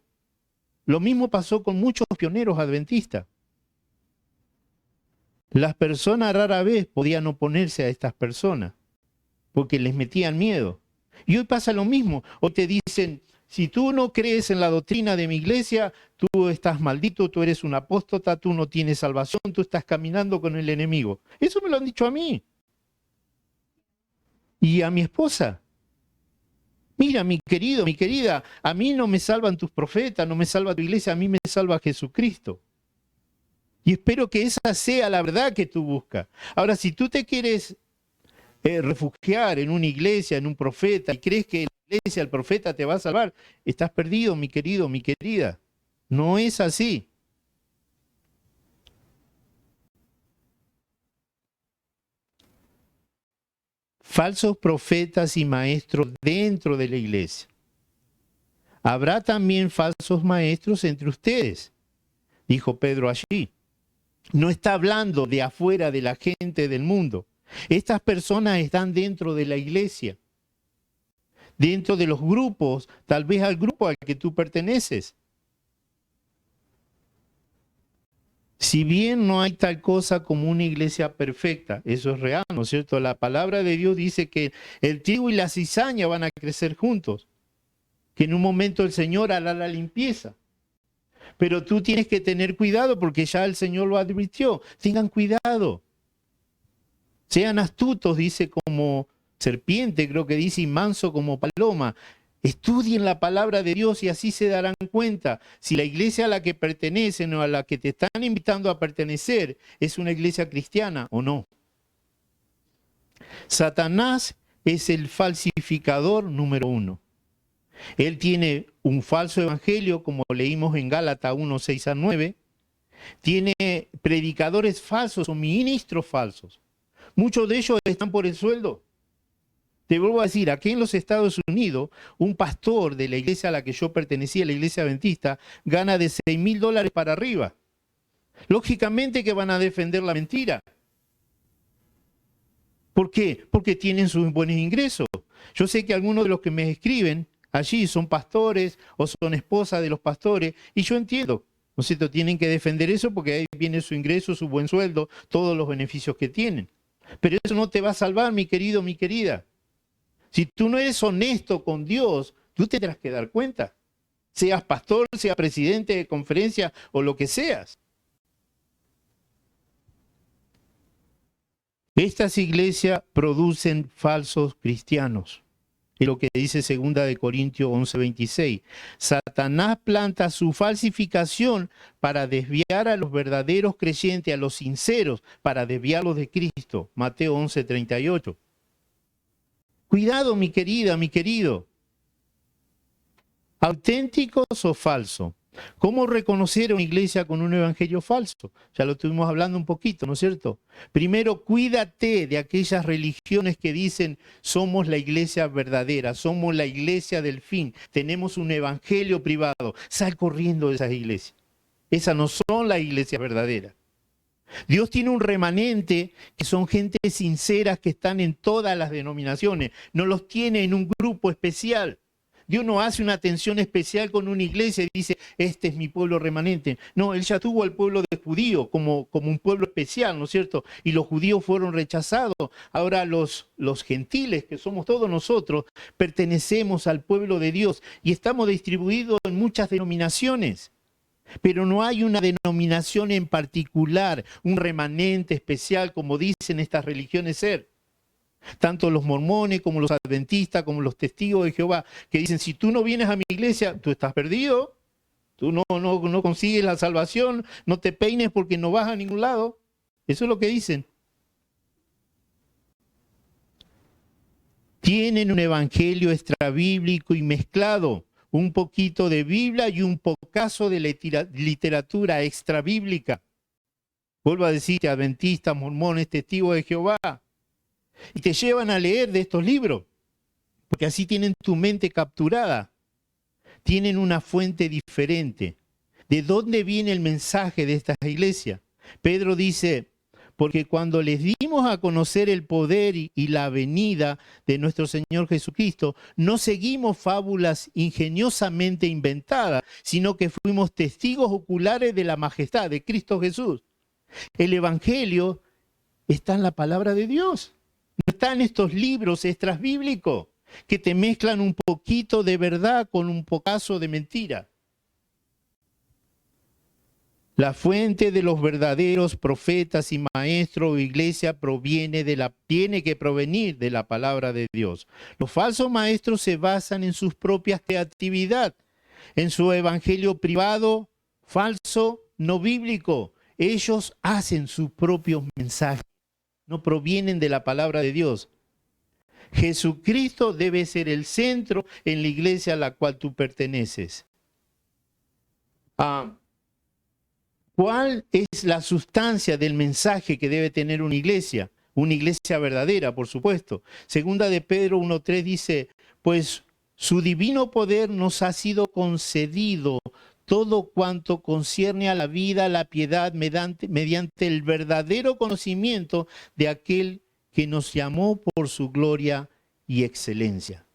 Lo mismo pasó con muchos pioneros adventistas. Las personas rara vez podían oponerse a estas personas porque les metían miedo. Y hoy pasa lo mismo. Hoy te dicen, si tú no crees en la doctrina de mi iglesia, tú estás maldito, tú eres un apóstata, tú no tienes salvación, tú estás caminando con el enemigo. Eso me lo han dicho a mí. Y a mi esposa. Mira, mi querido, mi querida, a mí no me salvan tus profetas, no me salva tu iglesia, a mí me salva Jesucristo. Y espero que esa sea la verdad que tú buscas. Ahora, si tú te quieres refugiar en una iglesia, en un profeta, y crees que la iglesia, el profeta te va a salvar, estás perdido, mi querido, mi querida. No es así. Falsos profetas y maestros dentro de la iglesia. Habrá también falsos maestros entre ustedes, dijo Pedro allí. No está hablando de afuera de la gente del mundo. Estas personas están dentro de la iglesia, dentro de los grupos, tal vez al grupo al que tú perteneces. Si bien no hay tal cosa como una iglesia perfecta, eso es real, ¿no es cierto? La palabra de Dios dice que el trigo y la cizaña van a crecer juntos, que en un momento el Señor hará la limpieza. Pero tú tienes que tener cuidado porque ya el Señor lo advirtió. Tengan cuidado. Sean astutos, dice, como serpiente, creo que dice, y manso como paloma. Estudien la palabra de Dios y así se darán cuenta si la iglesia a la que pertenecen o a la que te están invitando a pertenecer es una iglesia cristiana o no. Satanás es el falsificador número 1. Él tiene un falso evangelio, como leímos en Gálatas 1, 6 a 9. Tiene predicadores falsos o ministros falsos. Muchos de ellos están por el sueldo. Te vuelvo a decir, aquí en los Estados Unidos, un pastor de la iglesia a la que yo pertenecía, la iglesia adventista, gana de $6,000 para arriba. Lógicamente que van a defender la mentira. ¿Por qué? Porque tienen sus buenos ingresos. Yo sé que algunos de los que me escriben allí son pastores o son esposas de los pastores, y yo entiendo, ¿no es cierto? Tienen que defender eso porque ahí viene su ingreso, su buen sueldo, todos los beneficios que tienen. Pero eso no te va a salvar, mi querido, mi querida. Si tú no eres honesto con Dios, tú tendrás que dar cuenta. Seas pastor, seas presidente de conferencia o lo que seas. Estas iglesias producen falsos cristianos. Es lo que dice 2 de Corintios 11:26. Satanás planta su falsificación para desviar a los verdaderos creyentes, a los sinceros, para desviarlos de Cristo. Mateo 11:38. Cuidado, mi querida, mi querido. ¿Auténticos o falsos? ¿Cómo reconocer a una iglesia con un evangelio falso? Ya lo estuvimos hablando un poquito, ¿no es cierto? Primero, cuídate de aquellas religiones que dicen somos la iglesia verdadera, somos la iglesia del fin, tenemos un evangelio privado. Sal corriendo de esas iglesias. Esas no son las iglesias verdaderas. Dios tiene un remanente que son gente sinceras que están en todas las denominaciones. No los tiene en un grupo especial. Dios no hace una atención especial con una iglesia y dice, este es mi pueblo remanente. No, Él ya tuvo al pueblo de judío como un pueblo especial, ¿no es cierto? Y los judíos fueron rechazados. Ahora los gentiles, que somos todos nosotros, pertenecemos al pueblo de Dios y estamos distribuidos en muchas denominaciones. Pero no hay una denominación en particular, un remanente especial como dicen estas religiones ser. Tanto los mormones como los adventistas, como los testigos de Jehová, que dicen, si tú no vienes a mi iglesia, tú estás perdido, tú no consigues la salvación, no te peines porque no vas a ningún lado. Eso es lo que dicen. Tienen un evangelio extrabíblico y mezclado, un poquito de Biblia y un pocazo de literatura extrabíblica. Vuelvo a decirte, adventistas, mormones, testigos de Jehová. Y te llevan a leer de estos libros, porque así tienen tu mente capturada. Tienen una fuente diferente. ¿De dónde viene el mensaje de estas iglesias? Pedro dice, porque cuando les dimos a conocer el poder y la venida de nuestro Señor Jesucristo, no seguimos fábulas ingeniosamente inventadas, sino que fuimos testigos oculares de la majestad de Cristo Jesús. El evangelio está en la palabra de Dios. No están estos libros extras bíblicos que te mezclan un poquito de verdad con un pocazo de mentira. La fuente de los verdaderos profetas y maestros o iglesia tiene que provenir de la palabra de Dios. Los falsos maestros se basan en sus propias creatividades, en su evangelio privado, falso, no bíblico. Ellos hacen sus propios mensajes. No provienen de la palabra de Dios. Jesucristo debe ser el centro en la iglesia a la cual tú perteneces. ¿Cuál es la sustancia del mensaje que debe tener una iglesia? Una iglesia verdadera, por supuesto. Segunda de Pedro 1:3 dice, pues su divino poder nos ha sido concedido todo cuanto concierne a la vida, a la piedad, mediante el verdadero conocimiento de aquel que nos llamó por su gloria y excelencia.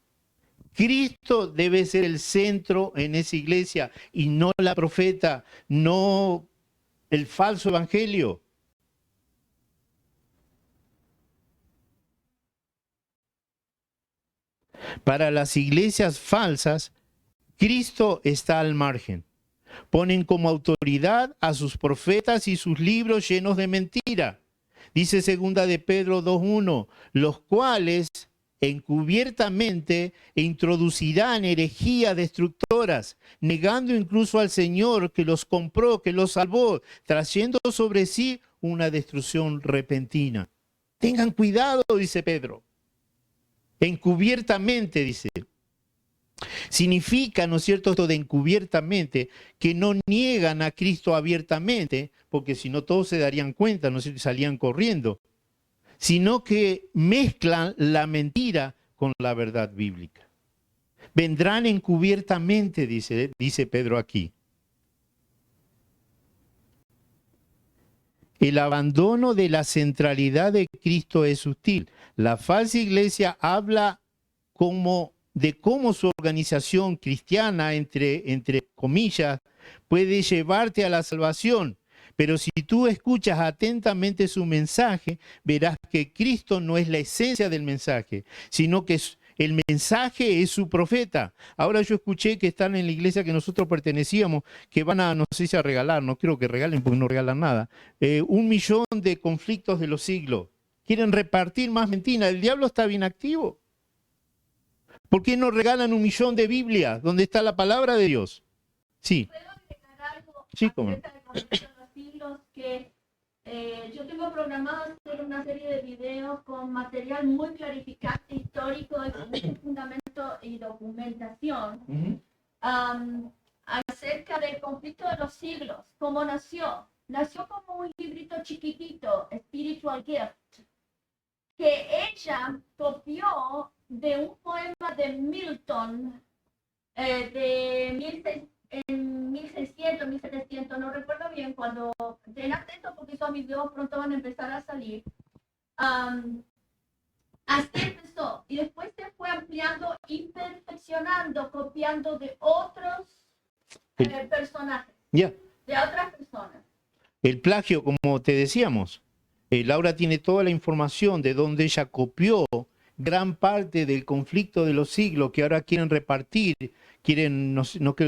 Cristo debe ser el centro en esa iglesia y no la profeta, no el falso evangelio. Para las iglesias falsas, Cristo está al margen. Ponen como autoridad a sus profetas y sus libros llenos de mentira. Dice 2 de Pedro 2:1, los cuales encubiertamente introducirán herejías destructoras, negando incluso al Señor que los compró, que los salvó, trayendo sobre sí una destrucción repentina. Tengan cuidado, dice Pedro. Encubiertamente, dice. Significa, ¿no es cierto?, esto de encubiertamente, que no niegan a Cristo abiertamente, porque si no todos se darían cuenta, ¿no es cierto?, y salían corriendo, sino que mezclan la mentira con la verdad bíblica. Vendrán encubiertamente, dice Pedro aquí. El abandono de la centralidad de Cristo es sutil. La falsa iglesia habla de cómo su organización cristiana, entre comillas, puede llevarte a la salvación. Pero si tú escuchas atentamente su mensaje, verás que Cristo no es la esencia del mensaje, sino que el mensaje es su profeta. Ahora yo escuché que están en la iglesia que nosotros pertenecíamos, que van a, no sé si a regalar, no creo que regalen porque no regalan nada, 1.000.000 de conflictos de los siglos. Quieren repartir más mentiras. El diablo está bien activo. ¿Por qué no regalan 1.000.000 de Biblias donde está la palabra de Dios? Sí. ¿Puedo agregar algo Sí, cómo no. acerca del conflicto de los siglos? Que yo tengo programado hacer una serie de videos con material muy clarificante, histórico, y con mucho fundamento y documentación acerca del conflicto de los siglos. ¿Cómo nació? Nació como un librito chiquitito, Spiritual Gift, que ella copió de un poema de Milton en 1600, 1700, no recuerdo bien, cuando estén atentos porque esos videos pronto van a empezar a salir. Así empezó y después se fue ampliando y perfeccionando, copiando de otros personajes, Ya. de otras personas. El plagio, como te decíamos, Laura tiene toda la información de donde ella copió gran parte del conflicto de los siglos que ahora quieren repartir, quieren,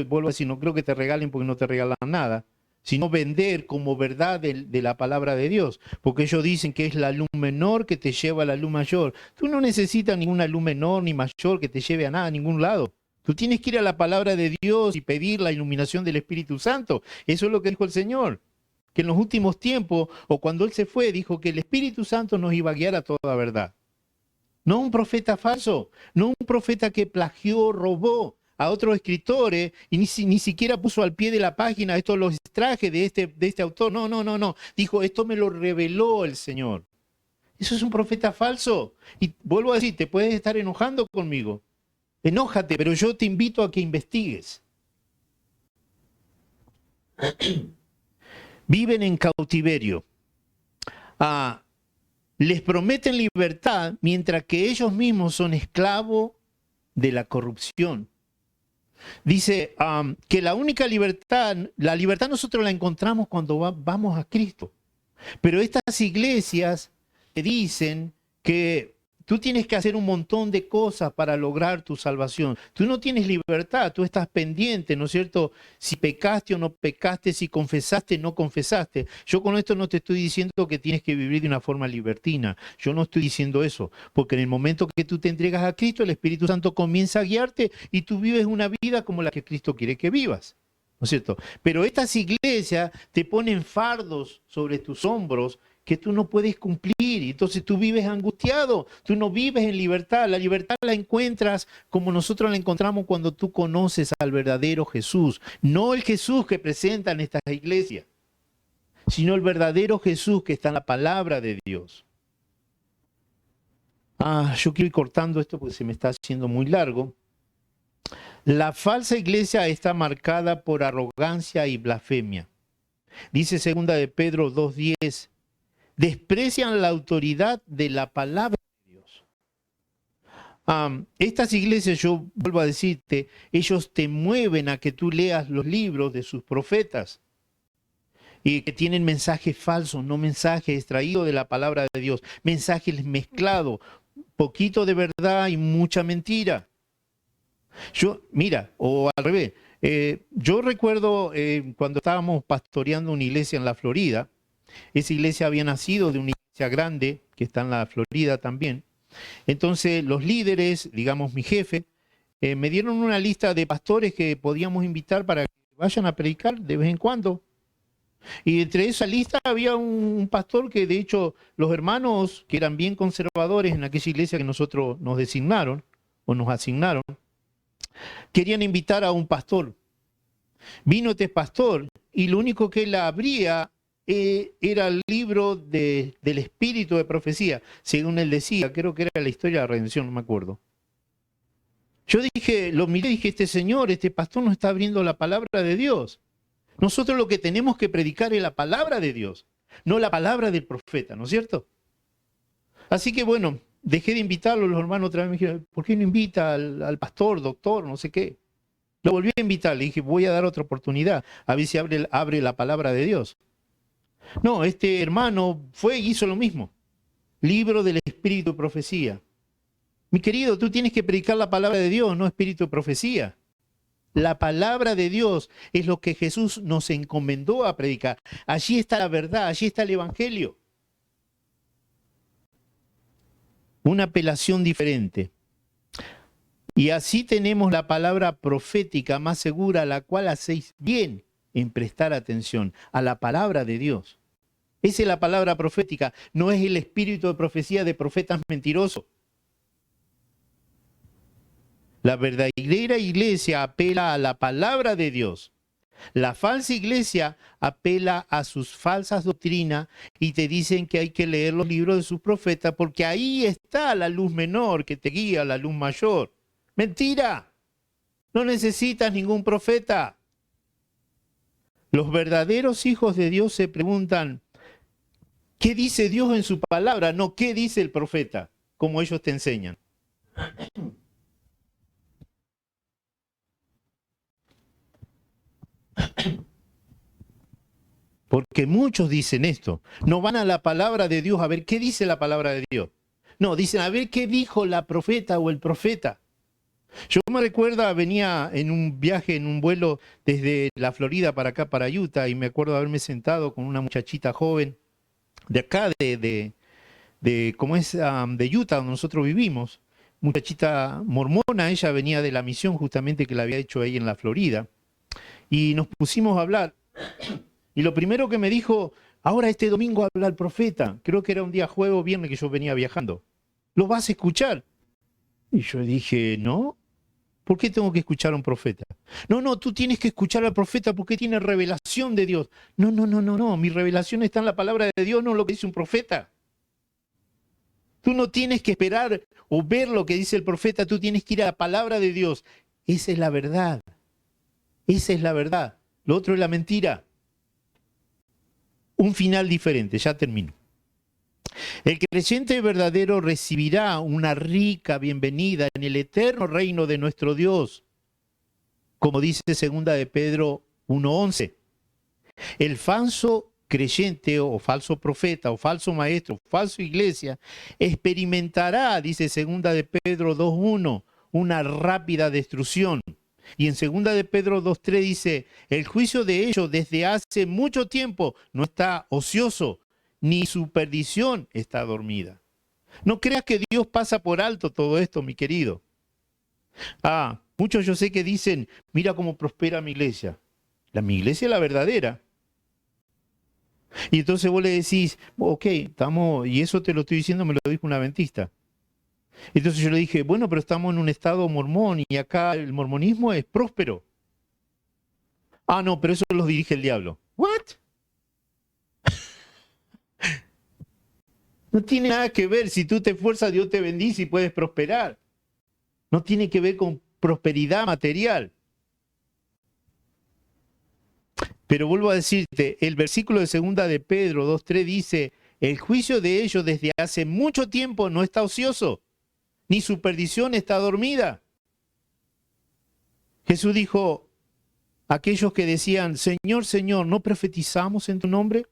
vuelvo a decir, no creo que te regalen porque no te regalan nada, sino vender como verdad de la palabra de Dios, porque ellos dicen que es la luz menor que te lleva a la luz mayor. Tú no necesitas ninguna luz menor ni mayor que te lleve a nada, a ningún lado. Tú tienes que ir a la palabra de Dios y pedir la iluminación del Espíritu Santo. Eso es lo que dijo el Señor, que en los últimos tiempos, o cuando Él se fue, dijo que el Espíritu Santo nos iba a guiar a toda verdad. No un profeta falso, no un profeta que plagió, robó a otros escritores y ni siquiera puso al pie de la página, esto los extraje de este autor. No. Dijo, esto me lo reveló el Señor. Eso es un profeta falso. Y vuelvo a decir, te puedes estar enojando conmigo. Enójate, pero yo te invito a que investigues. Viven en cautiverio. Les prometen libertad mientras que ellos mismos son esclavos de la corrupción. Dice que la única libertad, la libertad nosotros la encontramos cuando vamos a Cristo. Pero estas iglesias te dicen que tú tienes que hacer un montón de cosas para lograr tu salvación. Tú no tienes libertad, tú estás pendiente, ¿no es cierto? Si pecaste o no pecaste, si confesaste o no confesaste. Yo con esto no te estoy diciendo que tienes que vivir de una forma libertina. Yo no estoy diciendo eso, porque en el momento que tú te entregas a Cristo, el Espíritu Santo comienza a guiarte y tú vives una vida como la que Cristo quiere que vivas, ¿no es cierto? Pero estas iglesias te ponen fardos sobre tus hombros que tú no puedes cumplir, y entonces tú vives angustiado, tú no vives en libertad. La libertad la encuentras como nosotros la encontramos cuando tú conoces al verdadero Jesús, no el Jesús que presentan estas iglesias, sino el verdadero Jesús que está en la palabra de Dios. Yo quiero ir cortando esto porque se me está haciendo muy largo. La falsa iglesia está marcada por arrogancia y blasfemia. Dice 2 de Pedro 2:10, desprecian la autoridad de la palabra de Dios. Estas iglesias, yo vuelvo a decirte, ellos te mueven a que tú leas los libros de sus profetas y que tienen mensajes falsos, no mensajes extraídos de la palabra de Dios, mensajes mezclados, poquito de verdad y mucha mentira. Mira, o al revés, yo recuerdo cuando estábamos pastoreando una iglesia en la Florida. Esa iglesia había nacido de una iglesia grande que está en la Florida también. Entonces los líderes, digamos mi jefe, me dieron una lista de pastores que podíamos invitar para que vayan a predicar de vez en cuando. Y entre esa lista había un pastor que de hecho los hermanos que eran bien conservadores en aquella iglesia que nosotros nos designaron o nos asignaron, querían invitar a un pastor. Vino este pastor y lo único que él abría era el libro del espíritu de profecía, según él decía, creo que era la historia de la redención, no me acuerdo. Yo dije, lo miré y dije, este señor, este pastor nos está abriendo la palabra de Dios. Nosotros lo que tenemos que predicar es la palabra de Dios, no la palabra del profeta, ¿no es cierto? Así que bueno, dejé de invitarlo, los hermanos otra vez me dijeron, ¿por qué no invita al pastor, doctor, no sé qué? Lo volví a invitar, le dije, voy a dar otra oportunidad, a ver si abre la palabra de Dios. No, este hermano fue y hizo lo mismo. Libro del Espíritu de Profecía. Mi querido, tú tienes que predicar la palabra de Dios, no espíritu de profecía. La palabra de Dios es lo que Jesús nos encomendó a predicar. Allí está la verdad, allí está el evangelio. Una apelación diferente. Y así tenemos la palabra profética más segura, a la cual hacéis bien en prestar atención, a la palabra de Dios. Esa es la palabra profética, no es el espíritu de profecía de profetas mentirosos. La verdadera iglesia apela a la palabra de Dios. La falsa iglesia apela a sus falsas doctrinas y te dicen que hay que leer los libros de sus profetas porque ahí está la luz menor que te guía a la luz mayor. ¡Mentira! No necesitas ningún profeta. Los verdaderos hijos de Dios se preguntan, ¿qué dice Dios en su palabra? No, ¿qué dice el profeta? Como ellos te enseñan. Porque muchos dicen esto. No van a la palabra de Dios a ver qué dice la palabra de Dios. No, dicen a ver qué dijo la profeta o el profeta. Yo me recuerdo, venía en un viaje, en un vuelo desde la Florida para acá, para Utah, y me acuerdo haberme sentado con una muchachita joven de acá, ¿cómo es? De Utah, donde nosotros vivimos. Muchachita mormona, ella venía de la misión justamente que la había hecho ahí en la Florida. Y nos pusimos a hablar. Y lo primero que me dijo, ahora este domingo habla el profeta. Creo que era un día jueves o viernes que yo venía viajando. ¿Lo vas a escuchar? Y yo dije, no. ¿Por qué tengo que escuchar a un profeta? No, tú tienes que escuchar al profeta porque tiene revelación de Dios. No. Mi revelación está en la palabra de Dios, no en lo que dice un profeta. Tú no tienes que esperar o ver lo que dice el profeta, tú tienes que ir a la palabra de Dios. Esa es la verdad. Esa es la verdad. Lo otro es la mentira. Un final diferente, ya termino. El creyente verdadero recibirá una rica bienvenida en el eterno reino de nuestro Dios, como dice 2 de Pedro 1:11. El falso creyente o falso profeta o falso maestro, falso iglesia, experimentará, dice 2 de Pedro 2:1, una rápida destrucción. Y en 2 de Pedro 2:3 dice, el juicio de ellos desde hace mucho tiempo no está ocioso, ni su perdición está dormida. No creas que Dios pasa por alto todo esto, mi querido. Muchos yo sé que dicen, mira cómo prospera mi iglesia. Mi iglesia es la verdadera. Y entonces vos le decís, ok, estamos, y eso te lo estoy diciendo, me lo dijo un adventista. Entonces yo le dije, bueno, pero estamos en un estado mormón y acá el mormonismo es próspero. No, pero eso los dirige el diablo. ¿What? No tiene nada que ver, si tú te esfuerzas, Dios te bendice y puedes prosperar. No tiene que ver con prosperidad material. Pero vuelvo a decirte, el versículo de 2 de Pedro 2:3 dice, el juicio de ellos desde hace mucho tiempo no está ocioso, ni su perdición está dormida. Jesús dijo, aquellos que decían, Señor, Señor, ¿no profetizamos en tu nombre?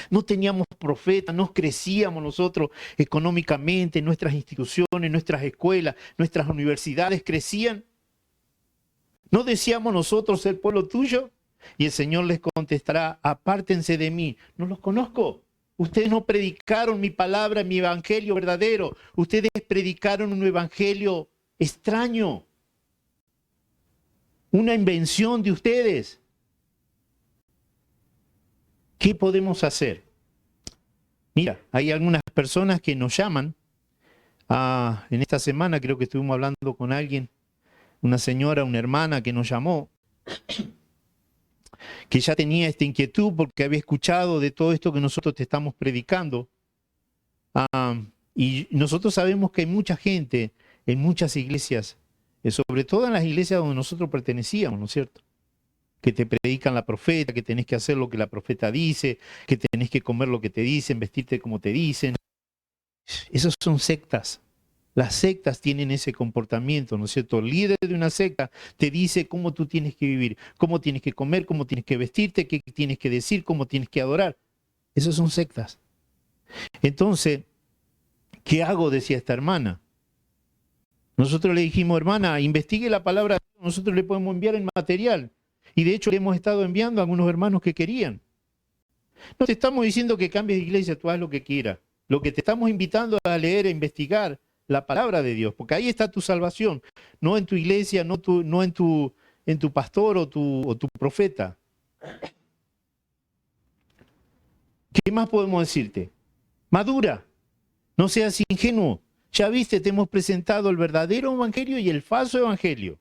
No teníamos profetas, no crecíamos nosotros económicamente, nuestras instituciones, nuestras escuelas, nuestras universidades crecían. ¿No decíamos nosotros ser pueblo tuyo? Y el Señor les contestará, apártense de mí, no los conozco. Ustedes no predicaron mi palabra, mi evangelio verdadero. Ustedes predicaron un evangelio extraño. Una invención de ustedes. ¿Qué podemos hacer? Mira, hay algunas personas que nos llaman. En esta semana creo que estuvimos hablando con alguien, una señora, una hermana que nos llamó, que ya tenía esta inquietud porque había escuchado de todo esto que nosotros te estamos predicando. Y nosotros sabemos que hay mucha gente en muchas iglesias sobre todo en las iglesias donde nosotros pertenecíamos, ¿no es cierto? Que te predican la profeta, que tenés que hacer lo que la profeta dice, que tenés que comer lo que te dicen, vestirte como te dicen. Esas son sectas. Las sectas tienen ese comportamiento, ¿no es cierto? El líder de una secta te dice cómo tú tienes que vivir, cómo tienes que comer, cómo tienes que vestirte, qué tienes que decir, cómo tienes que adorar. Esas son sectas. Entonces, ¿qué hago? Decía esta hermana. Nosotros le dijimos, hermana, investigue la palabra, nosotros le podemos enviar el material. Y de hecho le hemos estado enviando a algunos hermanos que querían. No te estamos diciendo que cambies de iglesia, tú haz lo que quieras. Lo que te estamos invitando a leer, a investigar la palabra de Dios, porque ahí está tu salvación, no en tu iglesia, no en tu pastor o tu profeta. ¿Qué más podemos decirte? Madura, no seas ingenuo. Ya viste, te hemos presentado el verdadero evangelio y el falso evangelio.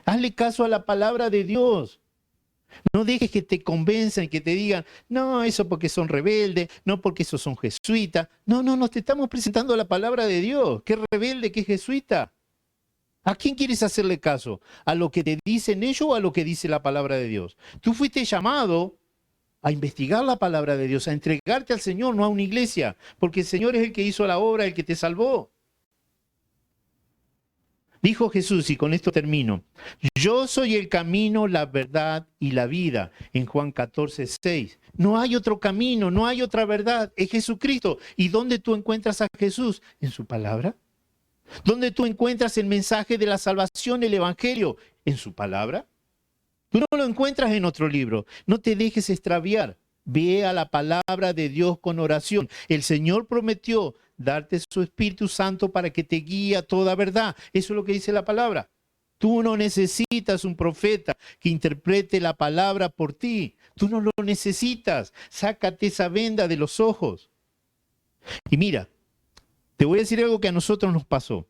Hazle caso a la palabra de Dios. No dejes que te convenzan, que te digan, no, eso porque son rebeldes, no porque esos son jesuitas. No, te estamos presentando la palabra de Dios. ¿Qué rebelde, qué jesuita? ¿A quién quieres hacerle caso? ¿A lo que te dicen ellos o a lo que dice la palabra de Dios? Tú fuiste llamado a investigar la palabra de Dios, a entregarte al Señor, no a una iglesia, porque el Señor es el que hizo la obra, el que te salvó. Dijo Jesús, y con esto termino, yo soy el camino, la verdad y la vida, en Juan 14:6. No hay otro camino, no hay otra verdad, es Jesucristo. ¿Y dónde tú encuentras a Jesús? En su palabra. ¿Dónde tú encuentras el mensaje de la salvación, el evangelio? En su palabra. Tú no lo encuentras en otro libro. No te dejes extraviar. Ve a la palabra de Dios con oración. El Señor prometió darte su Espíritu Santo para que te guíe a toda verdad. Eso es lo que dice la palabra. Tú no necesitas un profeta que interprete la palabra por ti. Tú no lo necesitas. Sácate esa venda de los ojos. Y mira, te voy a decir algo que a nosotros nos pasó.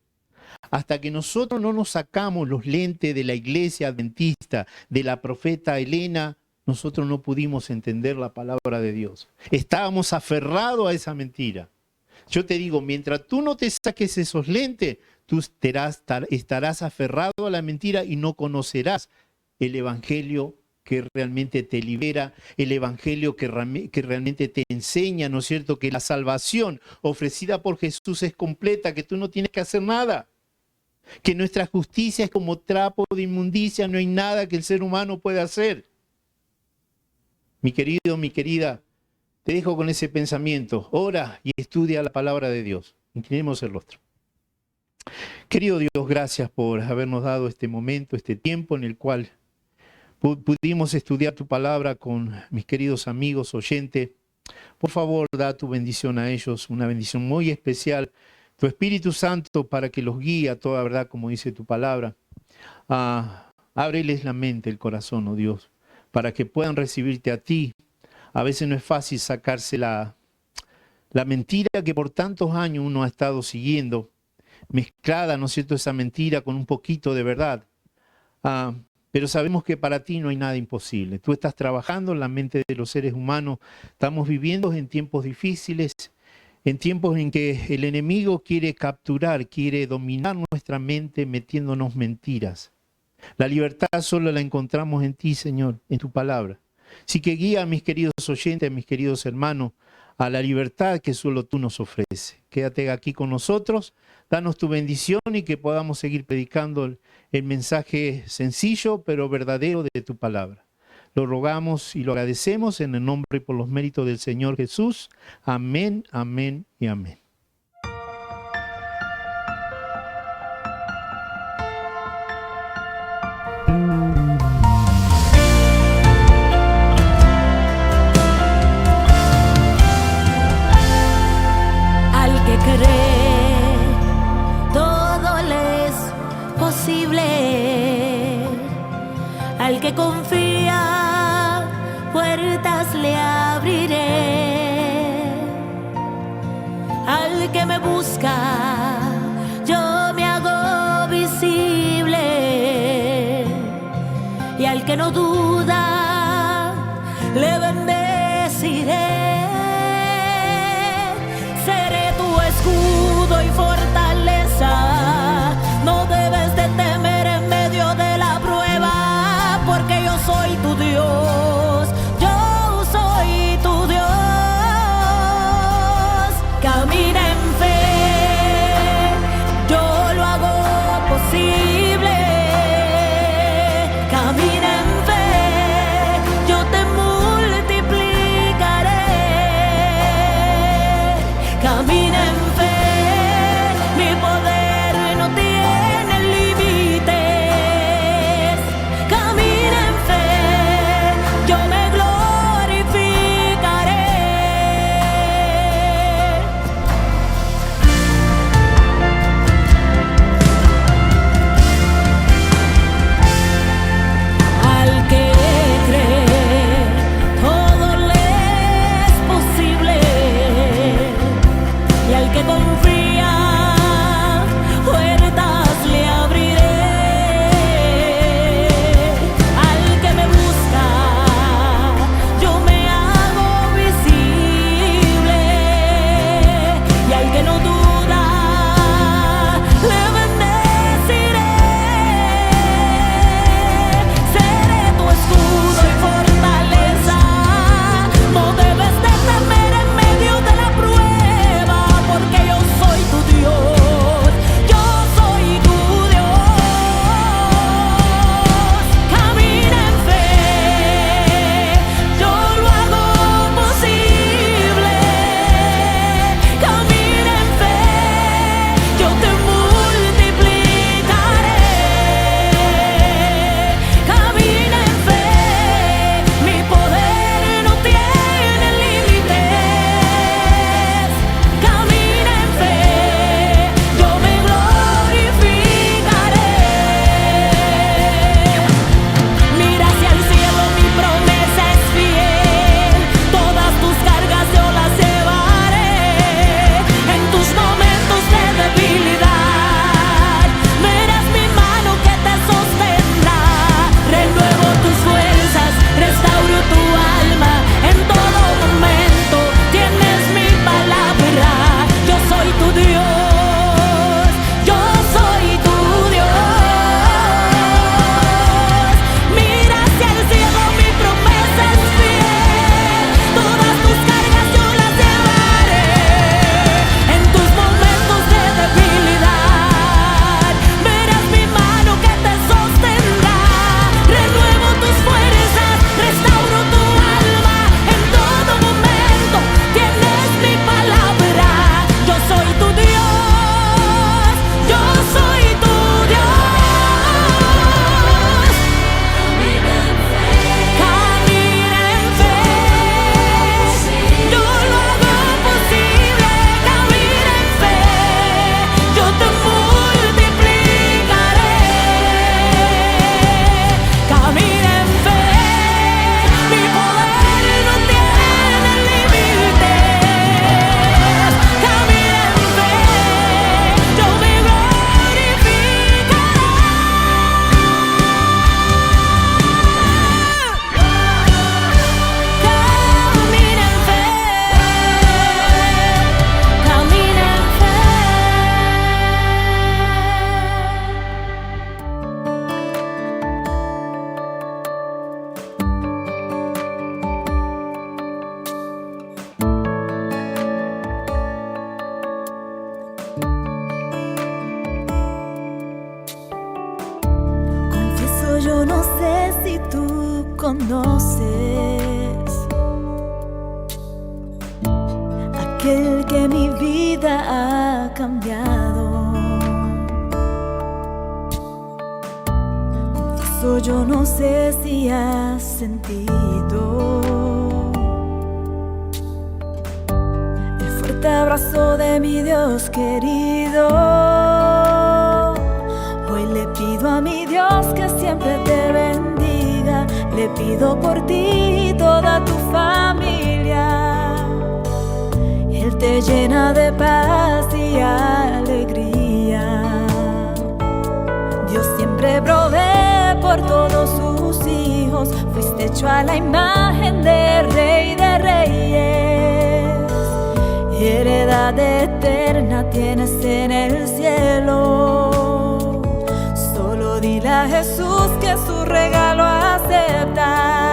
Hasta que nosotros no nos sacamos los lentes de la iglesia adventista, de la profeta Elena, nosotros no pudimos entender la palabra de Dios. Estábamos aferrados a esa mentira. Yo te digo, mientras tú no te saques esos lentes, tú estarás aferrado a la mentira y no conocerás el evangelio que realmente te libera, el evangelio que realmente te enseña, ¿no es cierto?, que la salvación ofrecida por Jesús es completa, que tú no tienes que hacer nada. Que nuestra justicia es como trapo de inmundicia, no hay nada que el ser humano pueda hacer. Mi querido, mi querida, te dejo con ese pensamiento. Ora y estudia la palabra de Dios. Inclinemos el rostro. Querido Dios, gracias por habernos dado este momento, este tiempo en el cual pudimos estudiar tu palabra con mis queridos amigos oyentes. Por favor, da tu bendición a ellos, una bendición muy especial. Tu Espíritu Santo para que los guíe a toda verdad, como dice tu palabra. Ábreles la mente, el corazón, oh Dios, para que puedan recibirte a ti. A veces no es fácil sacarse la mentira que por tantos años uno ha estado siguiendo, mezclada, ¿no es cierto?, esa mentira con un poquito de verdad. Pero sabemos que para ti no hay nada imposible. Tú estás trabajando en la mente de los seres humanos. Estamos viviendo en tiempos difíciles, en tiempos en que el enemigo quiere capturar, quiere dominar nuestra mente metiéndonos mentiras. La libertad solo la encontramos en ti, Señor, en tu palabra. Así que guía a mis queridos oyentes, a mis queridos hermanos, a la libertad que solo tú nos ofreces. Quédate aquí con nosotros, danos tu bendición y que podamos seguir predicando el mensaje sencillo pero verdadero de tu palabra. Lo rogamos y lo agradecemos en el nombre y por los méritos del Señor Jesús. Amén, amén y amén. Al que cree, todo le es posible. Al que confía, puertas le abriré. Al que me busca, yo me hago visible. Y al que no duda, le bendeciré. Seré tu escudo y fortaleza, no debes de temer. soy tu Dios, yo soy tu Dios. Camina en fe, yo lo hago posible. Camina en fe, yo te multiplicaré. Camina en fe, mi poder no tiene límites. Camina en fe, yo me glorificaré. Al que cree, todo le es posible. Y al que confía, puertas le abriré. Al que me busca, yo me hago visible. Y al que no duda, le bendeciré. Seré tu escudo y fortaleza. No debes de temer en medio de la prueba, porque yo soy tu Dios, yo soy tu Dios. Camina en fe, yo lo hago posible. Camina en fe, yo te multiplicaré. Camina en fe, mi poder no tiene límites. Camina en fe, yo me glorificaré. Mira hacia el cielo, mi promesa es fiel. Todas tus cargas yo las llevaré. En tus momentos de debilidad, verás mi mano que te sostendrá. Renuevo tus fuerzas, restauro tu alma. En todo momento tienes mi palabra. Yo soy tu Dios, yo soy tu Dios. Mira hacia el cielo, mi promesa es fiel. Todas tus cargas yo las llevaré. En tus momentos de debilidad, verás mi mano que te sostendrá. Renuevo tus fuerzas, restauro tu alma. En todo momento tienes mi palabra. Yo soy tu Dios, yo soy tu Dios. Camina en fe, yo lo hago posible. Camina en fe, yo te multiplicaré. Camina en fe, mi poder no tiene límites. Camina en fe, yo me glorificaré. Camina en fe, camina en fe. Confieso, yo no sé si tú conoces aquel que mi vida ha cambiado. Confieso, yo no sé si has sentido el fuerte abrazo de mi Dios querido. Hoy le pido a mi Dios que siempre te bendiga. Le pido por ti y toda tu familia. Él te llena de paz y alegría. Dios siempre provee por todos sus hijos. Fuiste hecho a la imagen de Rey de Reyes. Heredad eterna tienes en el cielo. Solo dile a Jesús que su regalo acepta. libertad.